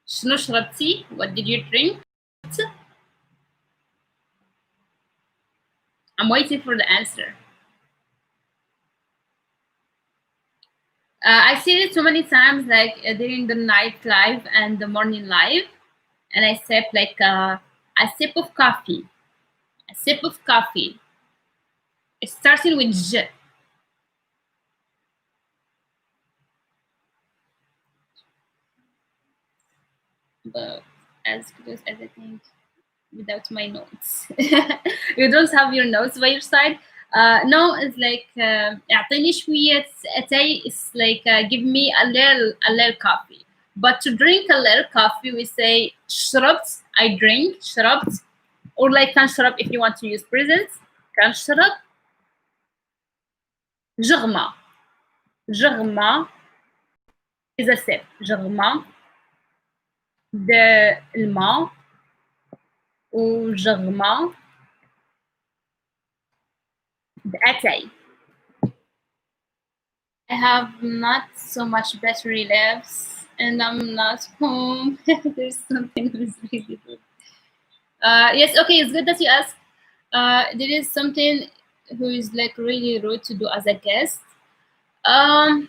شنو شربتي? What did you drink? I'm waiting for the answer. I see it so many times, like during the night live and the morning live, and I sip like a sip of coffee. A sip of coffee. It's starting with J. But as close as I think without my notes. You don't have your notes by your side. No, it's like اعطيني شوية أتاي. It's like give me a little coffee. But to drink a little coffee, we say شربت. I drink شربت. Or like كان شرب if you want to use presents. كان شرب. جغمة. جغمة is a sip. جغمة. الماء. وجغمة. أتاي. I have not so much battery left, and I'm not home. There's something that's really good. Yes, okay, it's good that you asked. There is something who is like really rude to do as a guest. Um,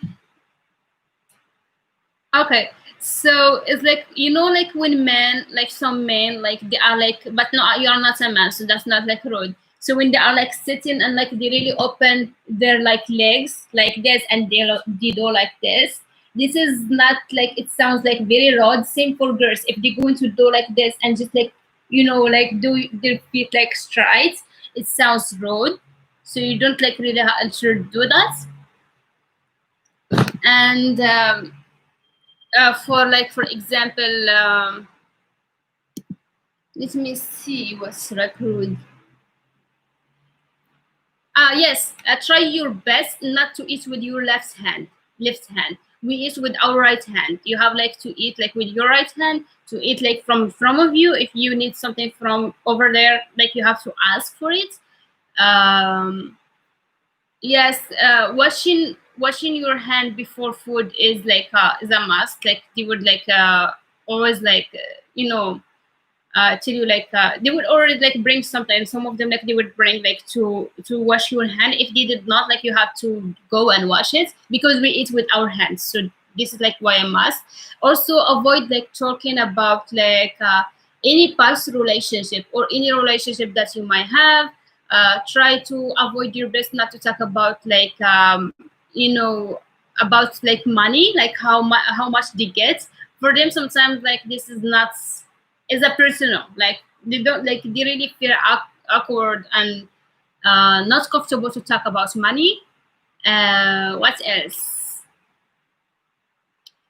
okay, so it's like like when men, like some men, like they are like, but no, you are not a man, so that's not like rude. So when they are like sitting and like they really open their like legs like this and they do like this is not like, it sounds like very rude. Same for girls, if they're going to do like this and just like like do their feet like straight, it sounds rude. So you don't like really should do that. And for example, let me see what's like rude. Yes, try your best not to eat with your left hand. Left hand. We eat with our right hand. You have like to eat like with your right hand, to eat like from front of you. If you need something from over there, like you have to ask for it. Yes, washing your hand before food is like is a must. Like they would like always like tell you like they would already like bring sometimes some of them like they would bring like to wash your hand. If they did not, like you have to go and wash it because we eat with our hands. So this is like why a must. Also avoid like talking about like any past relationship or any relationship that you might have. Try to avoid your best not to talk about like about like money, like how much they get. For them sometimes like this is not, is a personal, like they don't like, they really feel awkward and not comfortable to talk about money. What else?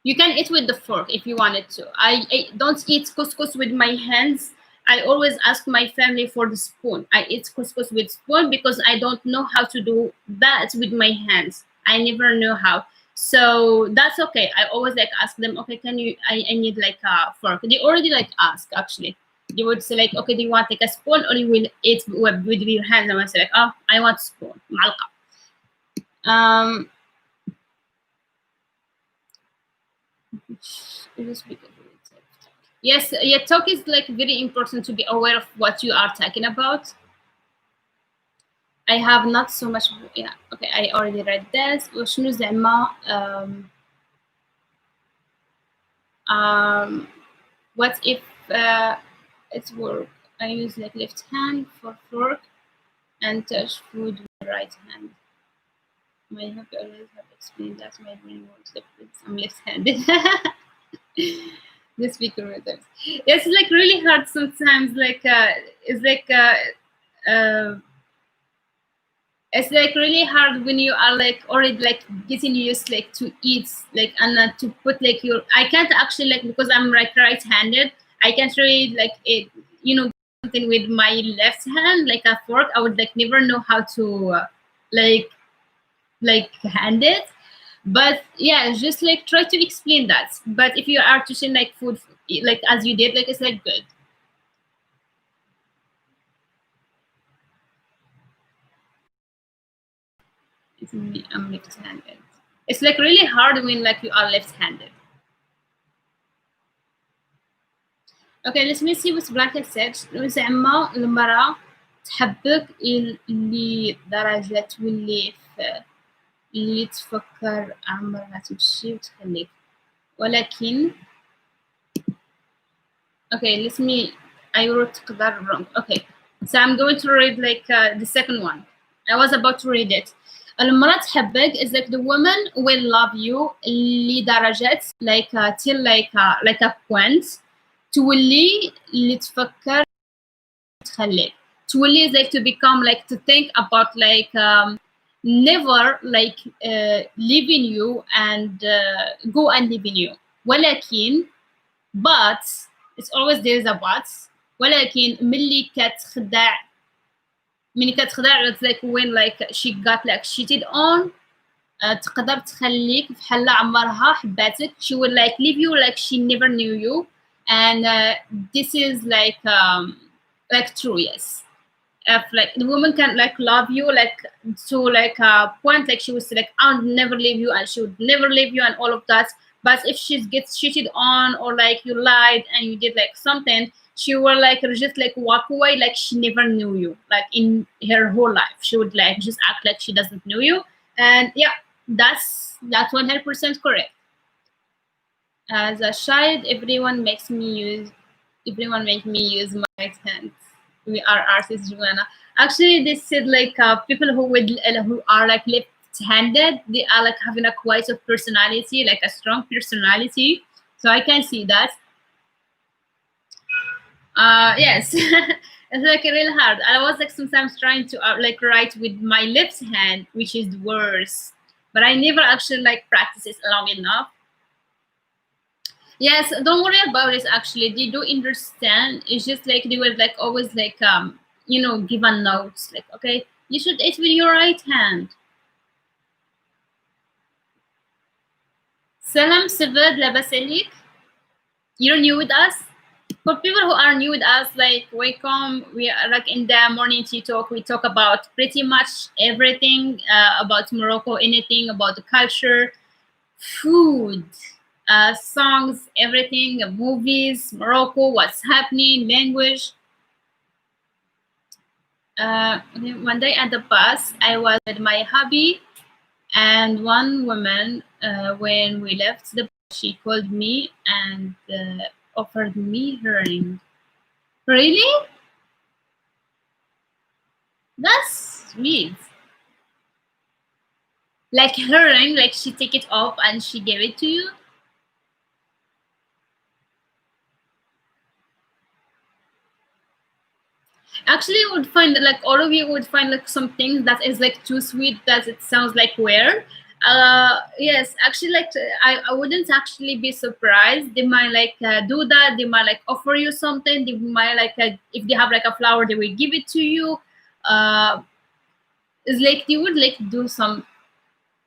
You can eat with the fork if you wanted to. I don't eat couscous with my hands. I always ask my family for the spoon. I eat couscous with spoon because I don't know how to do that with my hands. I never know how. So that's okay. I always like ask them, okay, can you, I need like a fork. They already like ask actually. They would say like, okay, do you want like a spoon or you will eat with your hands? And I say like, oh, I want spoon. معلقة. Um, just because yes, yeah, talk is like very important to be aware of what you are talking about. I have not so much, yeah, okay, I already read this. وشنو زعما what if it's work? I use like left hand for fork and touch food with right hand. My happy always have explained that my brain wants left, I'm left-handed. The speaker rhythms. It's like really hard sometimes. Like it's like it's like really hard when you are like already like getting used like to eat like and to put like your. I can't actually like because I'm like right-handed. I can't really like it. Something with my left hand like a fork. I would like never know how to like hand it. But yeah, just like try to explain that. But if you are teaching like food like as you did, like it's like good. It's me, I'm left-handed. It's like really hard when like you are left-handed. Okay, let me see what Blanket said. زعما المرأة تحبك لدرجة اللي تفكر عمرها تمشي وتخليك ولكن. Okay, let me. I wrote that wrong. Okay, so I'm going to read like the second one. I was about to read it. المرأة تحبك is like the woman will love you لدرجة like till like a point تولي اللي تفكر تخليك. تولي is like to become like to think about like never like leaving you and go and leaving you. ولكن but it's always there's a but. ولكن ملي كتخدع it's like when like she got like cheated on تقدر تخليك بحال عمرها حباتك. She would like leave you like she never knew you. And this is like true, yes. If like the woman can like love you like to like a point like she would say like I'll never leave you and she would never leave you and all of that. But if she gets cheated on or like you lied and you did like something, she will like just like walk away like she never knew you like in her whole life. She would like just act like she doesn't know you. And yeah, that's 100% correct. As a child, everyone makes me use my right hand. We are artists, Joanna. Actually, they said like people who are like left-handed, they are like having a quite of personality, like a strong personality. So I can see that. Yes, it's like real hard. I was like sometimes trying to like write with my left hand, which is the worst. But I never actually like practice it long enough. Yes, don't worry about it. Actually, they do understand. It's just like they will like always like give a note like, okay, you should eat with your right hand. Salam Savad Labasalik. You're new with us. For people who are new with us, like welcome. We are like in the morning tea talk. We talk about pretty much everything about Morocco, anything about the culture, food. songs, everything, movies, Morocco, what's happening, language. One day at the bus, I was with my hubby, and one woman, when we left the bus, she called me and offered me her ring. Really? That's sweet. Like her ring, like she take it off and she gave it to you. Actually, you would find that like all of you would find like some things that is like too sweet that it sounds like weird. Yes, actually, like I wouldn't actually be surprised. They might like do that. They might like offer you something. They might like if they have like a flower, they will give it to you. Uh, it's like they would like do some.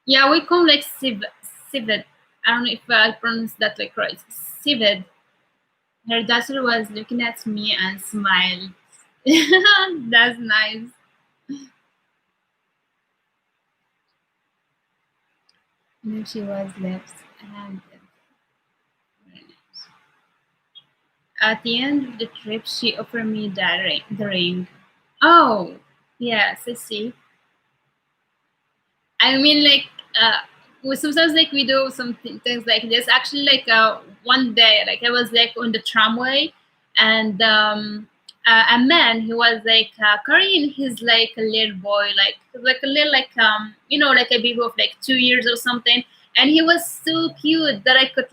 Yeah, we call like civet. I don't know if I pronounce that like right. Civet. Her daughter was looking at me and smiled. That's nice. And she was left-handed. At the end of the trip, she offered me the ring. Oh, yes, I see. I mean, like, we sometimes like we do some things like this. Actually, like one day, like I was like on the tramway, and a man he was like carrying his like a little boy, like a little like like a baby of like 2 years or something, and he was so cute that I could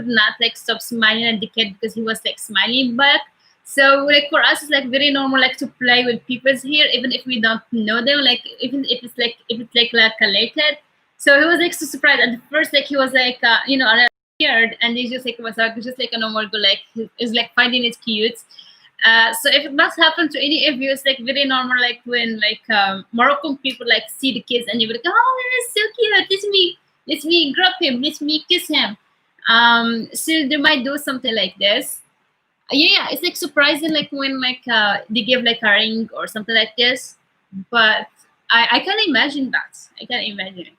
not like stop smiling at the kid because he was like smiling back. So like for us, it's like very normal like to play with people here, even if we don't know them. Like even if it's like related. So he was like so surprised at first. Like he was like a little scared, and he just like was like just like a normal girl. Like he is like finding it cute. So if it must happen to any of you, it's like very normal. Like when like Moroccan people like see the kids and they would like, oh, it's so cute. Let me grab him. Let me kiss him. So they might do something like this. Yeah, it's like surprising like when like they give like a ring or something like this, but I can imagine that. I can imagine it.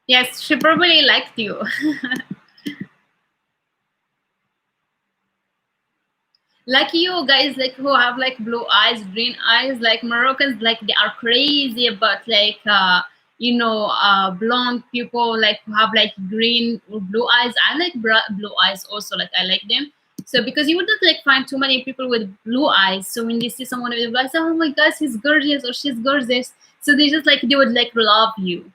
Yes, she probably liked you. Like you guys like who have like blue eyes, green eyes, like Moroccans, like they are crazy about like blonde people like who have like green or blue eyes. I like blue eyes also, like I like them. So because you wouldn't like find too many people with blue eyes, so when you see someone with blue eyes, oh my gosh, he's gorgeous or she's gorgeous, so they just like they would like love you.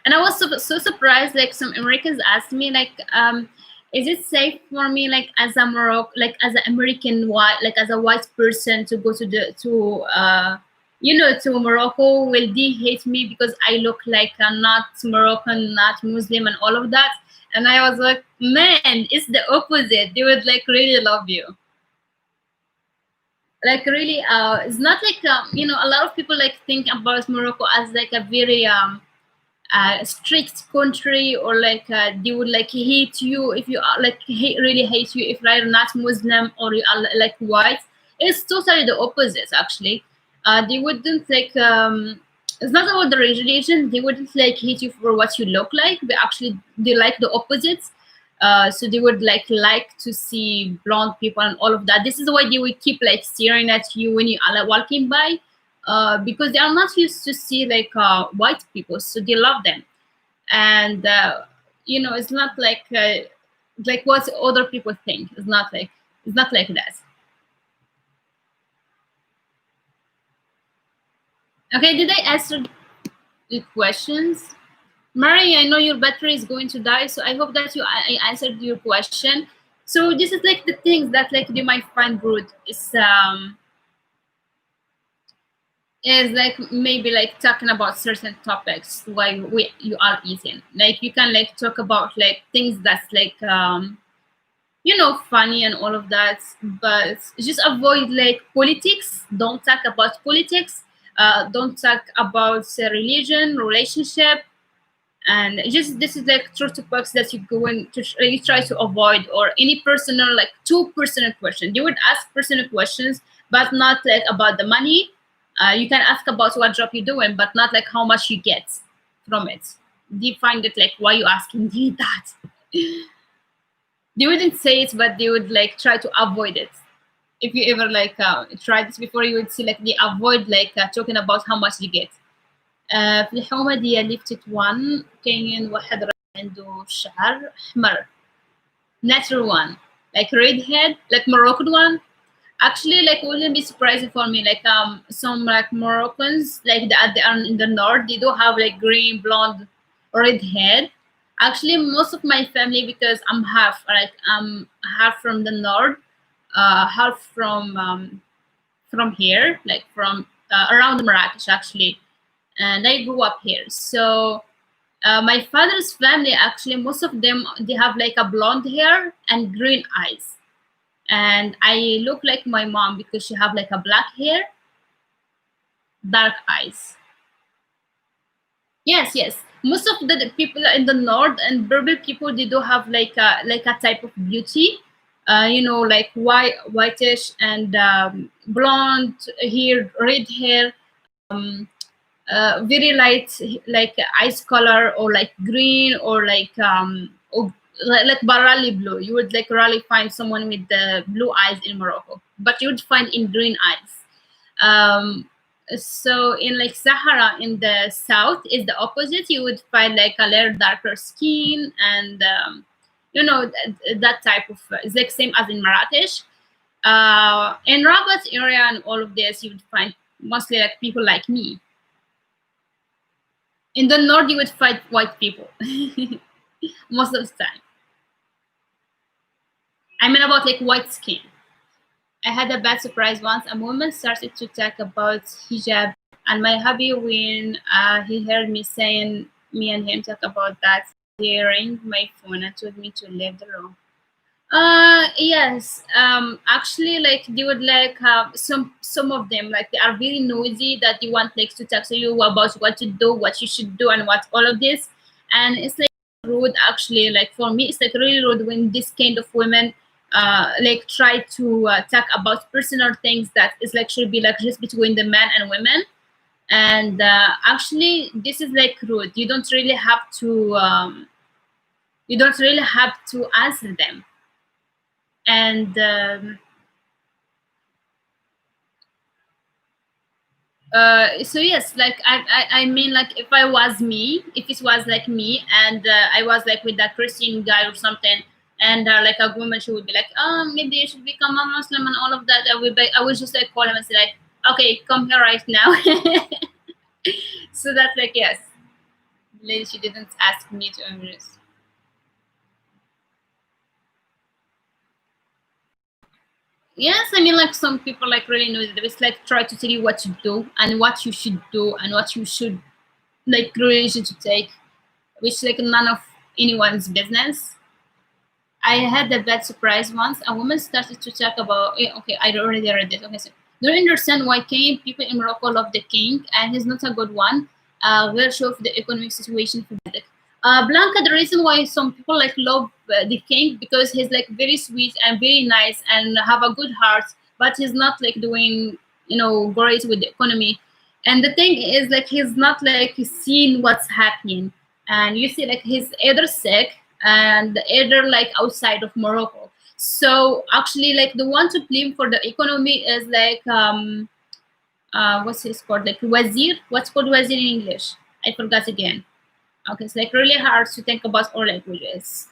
And I was so surprised. Like some Americans asked me, like, is it safe for me, like as a like as an American white, like as a white person, to go to to Morocco? Will they hate me because I look like I'm not Moroccan, not Muslim, and all of that? And I was like, man, it's the opposite. They would like really love you. Like really, it's not like a lot of people like think about Morocco as like a very strict country, or like they would like hate you if you are like really hate you if you're not Muslim or you are like white. It's totally the opposite actually. They wouldn't like it's not about the religion. They wouldn't like hate you for what you look like, but actually they like the opposites. So they would like to see blonde people and all of that. This is why they would keep like staring at you when you are like, walking by, because they are not used to see like white people, so they love them. And it's not like what other people think. It's not like that. Okay, did I answer the questions? Mary, I know your battery is going to die, so I hope that I answered your question. So this is like the things that like you might find rude is like maybe like talking about certain topics while you are eating. Like you can like talk about like things that's like funny and all of that, but just avoid like politics. Don't talk about politics. Don't talk about religion, relationship, And just this is like true topics that you go in to you try to avoid, or any personal, like too personal questions. You would ask personal questions, but not like about the money. You can ask about what job you're doing, but not like how much you get from it. They find it like, why you asking me that? They wouldn't say it, but they would like try to avoid it. If you ever like tried this before, you would see like they avoid like talking about how much they get. في الحومة دي لفتت one كاين واحد راجل عنده شعر أحمر, natural one, like red head, like Moroccan one. Actually, like wouldn't be surprising for me. Like some like Moroccans, like they are in the north, they do have like green, blonde, red head. Actually, most of my family, because I'm half, like I'm half from the north, half from here, like from around Marrakesh actually, and I grew up here. So my father's family, actually, most of them they have like a blonde hair and green eyes, and I look like my mom because she have like a black hair, dark eyes. Yes, yes. Most of the people in the north and Berber people, they do have like a type of beauty, like whitish and blonde hair, red hair, um, very light, like ice color, or like green, or like barali blue. You would like rarely find someone with the blue eyes in Morocco, but you would find in green eyes. Um, so in like Sahara in the south is the opposite. You would find like a little darker skin, and that type of it's like same as in Marrakesh. In Rabat area and all of this, you would find mostly like people like me. In the north, you would find white people most of the time. I mean about like white skin. I had a bad surprise once. A woman started to talk about hijab, and my hubby, when he heard me saying me and him talk about that, he rang my phone and told me to leave the room. Yes. Actually, like they would like have some of them, like they are very noisy, that they want like to talk to you about what to do, what you should do, and what all of this. And it's like rude. Actually, like for me, it's like really rude when this kind of women like try to talk about personal things that is like should be like just between the men and women. And actually, this is like rude. You don't really have to answer them. And so yes, like I mean, like if I was me, if it was like me, and I was like with that Christian guy or something, and like a woman, she would be like, oh, maybe you should become a Muslim and all of that. I would just like call him and say like, okay, come here right now. So that's like, yes, lady, she didn't ask me to embrace. Yes, I mean, like some people like really know that it's like try to tell you what to do and what you should do and what you should like religion to take, which like none of anyone's business. I had a bad surprise once. A woman started to talk about. Okay, I already read this. Okay, so don't understand why king people in Morocco love the king, and he's not a good one. Will show of the economic situation for the Blanca, the reason why some people like love the king because he's like very sweet and very nice and have a good heart, but he's not like doing great with the economy. And the thing is like he's not like seeing what's happening, and you see like he's either sick and either like outside of Morocco. So actually, like the one to blame for the economy is like what's his called, like wazir. What's called wazir in English? I forgot again. Okay, it's like really hard to think about all languages.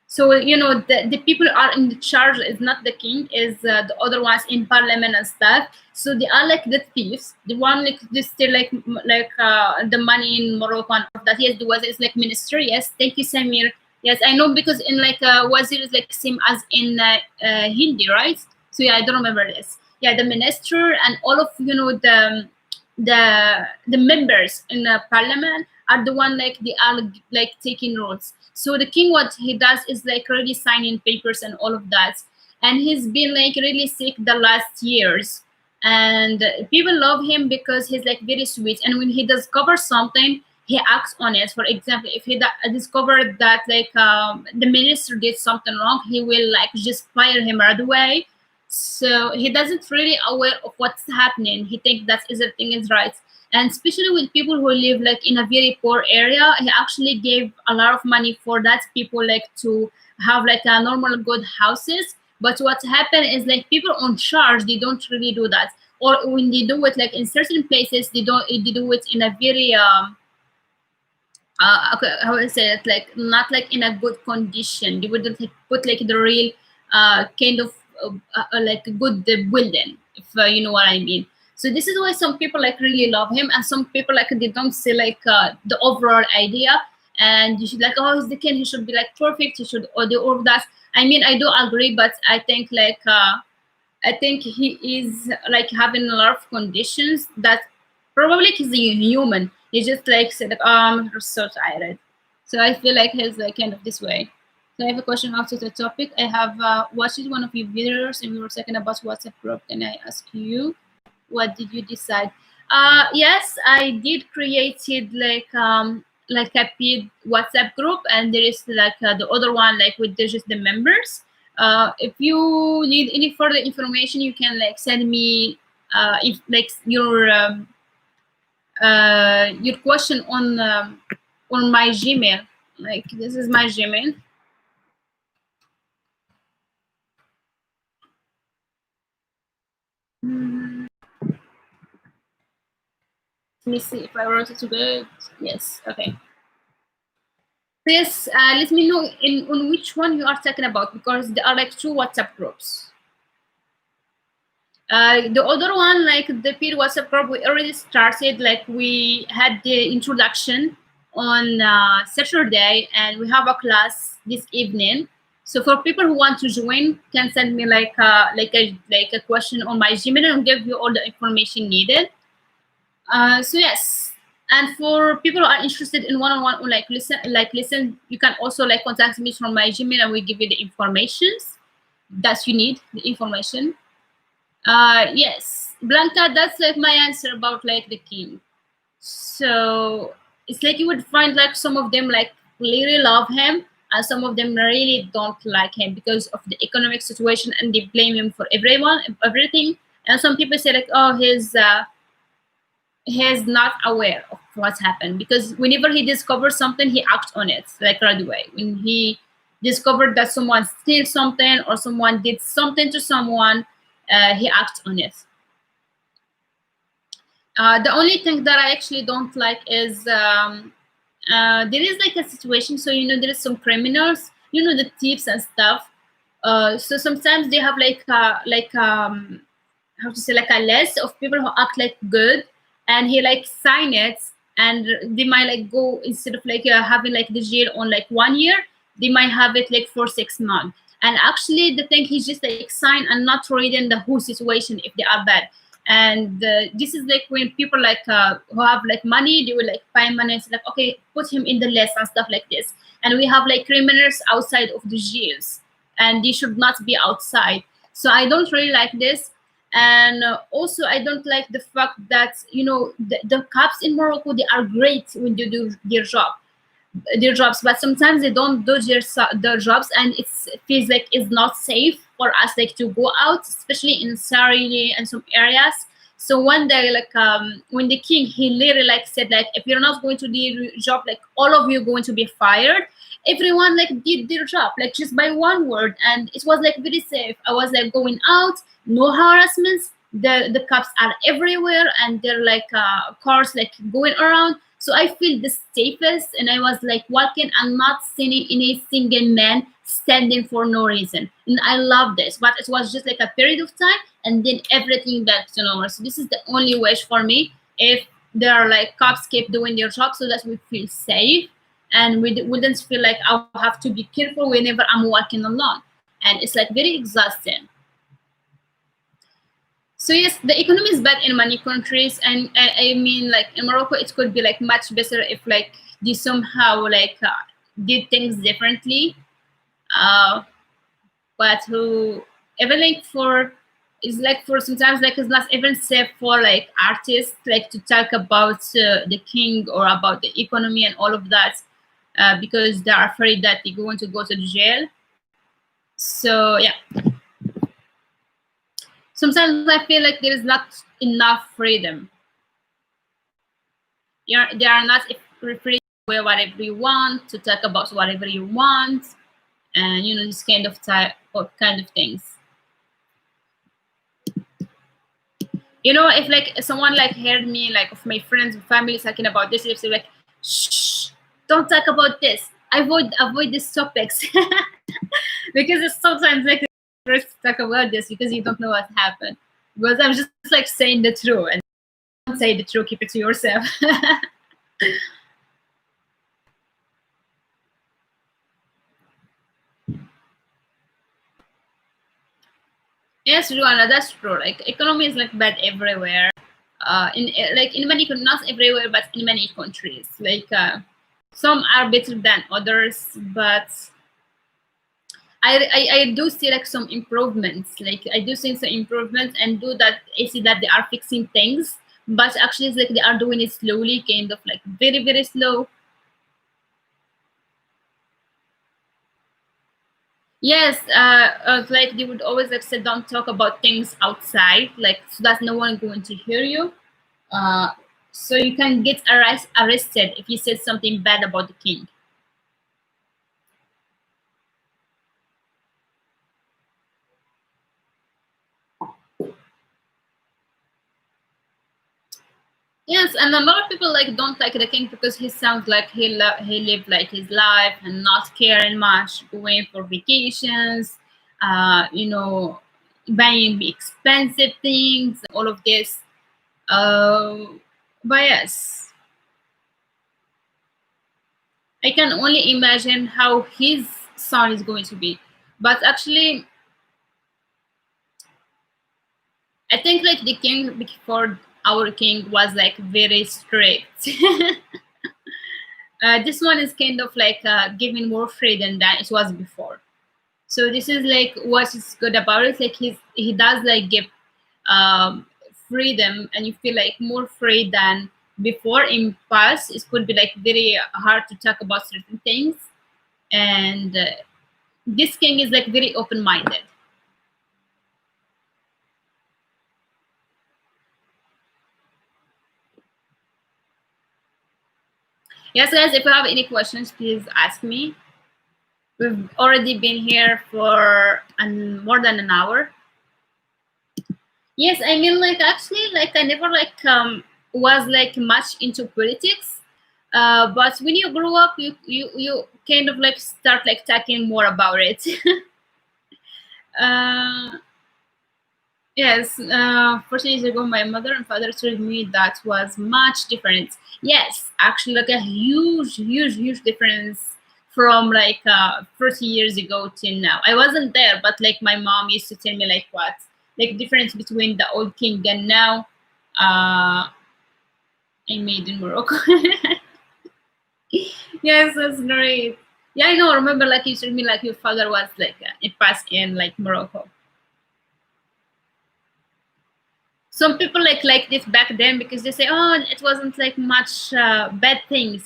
So the people are in the charge is not the king, is the other ones in parliament and stuff. So they are like the thieves. The one like they still the money in Morocco and all of that. Yes, the wazir is like minister. Yes, thank you, Samir. Yes, I know because in like wazir is like same as in Hindi, right? So yeah, I don't remember this. Yeah, the minister and all of the members in the parliament are the one like they are like taking roles. So the king, what he does is like really signing papers and all of that. And he's been like really sick the last years, and people love him because he's like very sweet. And when he discovers something, he acts on it. For example, if he discovered that like the minister did something wrong, he will like just fire him right away. So he doesn't really aware of what's happening. He thinks that everything is right. And especially with people who live like in a very poor area, he actually gave a lot of money for that people like to have like a normal good houses. But what happened is like people on charge, they don't really do that. Or when they do it like in certain places, they do it in a very okay, how would I say it, like not like in a good condition. They wouldn't like, put like the real kind of like a good building, if you know what I mean. So this is why some people like really love him, and some people like they don't see like the overall idea. And you should like, oh, he's the king, he should be like perfect, he should do all of that. I mean, I do agree, but I think like I think he is like having a lot of conditions that probably he's a human. He just like said, like, oh, I'm so tired. So I feel like he's like kind of this way. So I have a question after the topic. I have watched one of your videos and we were talking about WhatsApp group. Can I ask you, what did you decide? Yes, I did created like a paid WhatsApp group, and there is like the other one like with just the members. If you need any further information, you can like send me if like your question on my Gmail. Like this is my Gmail. Let me see if I wrote it good. Yes. Okay. Yes. Let me know in on which one you are talking about, because there are like two WhatsApp groups. The other one, like the peer WhatsApp group, we already started. Like we had the introduction on Saturday, and we have a class this evening. So for people who want to join, can send me like a question on my Gmail, and give you all the information needed. So yes, and for people who are interested in one-on-one or like listen, you can also like contact me from my Gmail, and we give you the informations that you need, the information. Yes, Blanca, that's like my answer about like the king. So it's like you would find like some of them like really love him, and some of them really don't like him because of the economic situation, and they blame him for everything. And some people say like, oh, he's not aware of what's happened, because whenever he discovers something, he acts on it like right away. When he discovered that someone steals something or someone did something to someone, he acts on it. The only thing that I actually don't like is there is like a situation. So you know, there is some criminals, you know, the thieves and stuff. So sometimes they have how to say, like a list of people who act like good, and he like sign it, and they might like go, instead of like having like the jail on like 1 year, they might have it like for 6 months. And actually the thing, he's just like sign and not reading the whole situation if they are bad. And this is like when people like who have like money, they will like find money and say like, okay, put him in the list and stuff like this. And we have like criminals outside of the jails, and they should not be outside. So I don't really like this. And also I don't like the fact that, you know, the cops in Morocco, they are great when they do their jobs, but sometimes they don't do their jobs, and it feels like it's not safe for us like to go out, especially in Sarili and some areas. So one day, like when the king, he literally like said like, if you're not going to do your job, like all of you going to be fired. Everyone like did their job like just by one word, and it was like very safe. I was like going out, no harassments. The cops are everywhere, and they're like cars like going around. So I feel the safest, and I was like walking and not seeing any single man standing for no reason. And I love this, but it was just like a period of time, and then everything back to normal. So this is the only wish for me. If there are like cops keep doing their job, so that we feel safe, and we wouldn't feel like I'll have to be careful whenever I'm walking alone. And it's like very exhausting. So yes, the economy is bad in many countries, and I mean, like in Morocco, it could be like much better if like they somehow like did things differently. But who even like for It's like for sometimes like it's not even safe for like artists like to talk about the king or about the economy and all of that, because they're afraid that they're going to go to jail. So yeah, sometimes I feel like there is not enough freedom. They are not free to wear whatever you want, to talk about whatever you want, and you know this kind of type of kind of things. You know, if like someone like heard me like of my friends and family talking about this, if they're like, shh, don't talk about this. Avoid these topics because it's sometimes like first to talk about this because you don't know what happened. Because I'm just like saying the truth, and don't say the truth, keep it to yourself. Yes, Joanna, that's true. Like economy is like bad everywhere. In like in many not everywhere, but in many countries. Like some are better than others, but I do see like some improvements. Like I do see some improvements and do that. I see that they are fixing things, but actually it's like they are doing it slowly, kind of like very very slow. Yes, like they would always like say, don't talk about things outside, like so that no one going to hear you. Uh, so you can get arrested if you said something bad about the king. Yes, and a lot of people like don't like the king because he sounds like he lived like his life and not caring much, going for vacations, you know, buying expensive things, all of this. Uh, but yes, I can only imagine how his son is going to be. But actually, I think like the king before our king was like very strict. This one is kind of like giving more freedom than it was before. So this is like what is good about it. Like he does like give um, freedom, and you feel like more free than before. In past, it could be like very hard to talk about certain things, and this king is like very open-minded. Yes, guys. If you have any questions, please ask me. We've already been here for more than an hour. Yes, I mean, like actually, like I never like was like much into politics, but when you grow up, you kind of like start like talking more about it. uh, yes, 4 years ago, my mother and father told me that was much different. Yes, actually, like a huge difference from like 30 years ago till now. I wasn't there, but like my mom used to tell me like what like difference between the old king and now. I made in Morocco. Yes, that's great. Yeah, I know. Remember, like you told me, like your father was like it passed in like Morocco. Some people like this back then because they say, oh, it wasn't like much bad things,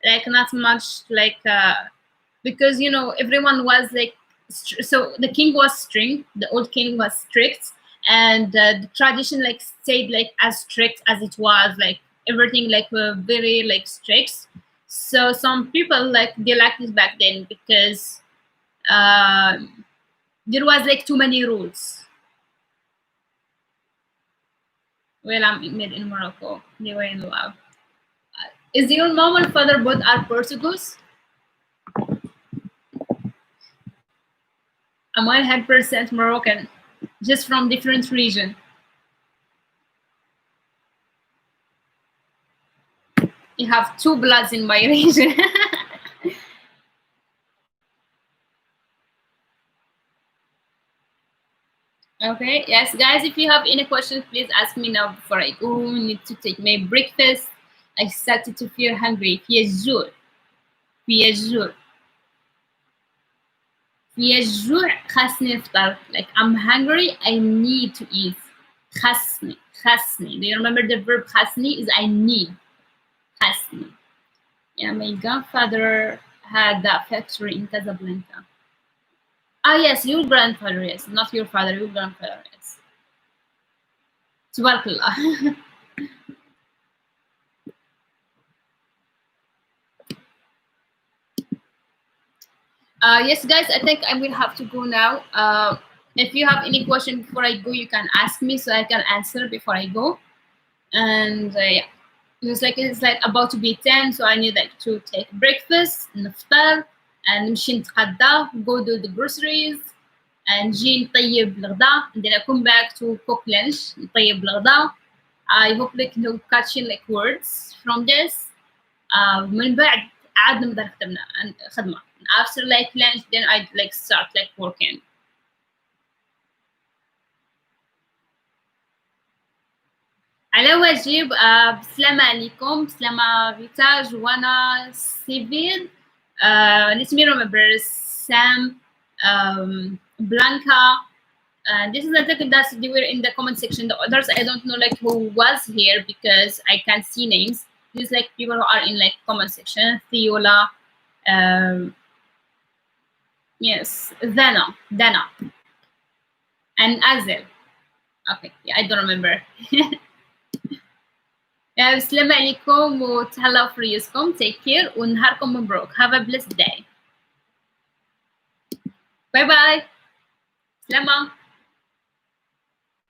like not much like because you know everyone was like so the king was strict, the old king was strict, and the tradition like stayed like as strict as it was, like everything like were very like strict. So some people like they liked this back then because uh, there was like too many rules. Well, I'm made in Morocco. They were in love. Is your mom and father both are Portuguese? I'm 100% Moroccan, just from different region. You have two bloods in my region. Okay, yes, guys, if you have any questions, please ask me now before I go. I need to take my breakfast. I started to feel hungry. في الجوع. في الجوع. يجوع خاصني نفطر. Like I'm hungry, I need to eat. خاصني. Do you remember the verb خاصني is I need. خاصني. Yeah, my grandfather had that factory in Casablanca. Ah, yes, your grandfather, yes. Not your father, your grandfather, yes. Tabarakallah. Yes, guys, I think I will have to go now. If you have any question before I go, you can ask me so I can answer before I go. And yeah, it's like about to be 10, so I need like to take breakfast, نفطر, and نمشي نتغدى, go do the groceries, and نجي نطيب الغداء, and then I come back to cook lunch, نطيب الغداء. I hope like you catching like words from this. من بعد عاد نبدا خدمة. After like lunch, then I like start like working. على واجب. بسلامة عليكم. بسلامة ريتا, جوانا, سيفين. Let me remember Sam, Blanca. This is the second that they were in the comment section. The others I don't know like who was here because I can't see names. These like people who are in like comment section. Theola, yes, Dana, and Azel. Okay, yeah, I don't remember. السلام عليكم وتهلاو في ريسكم. Take care ونهاركم مبروك. Have a blessed day. Bye bye. سلامة.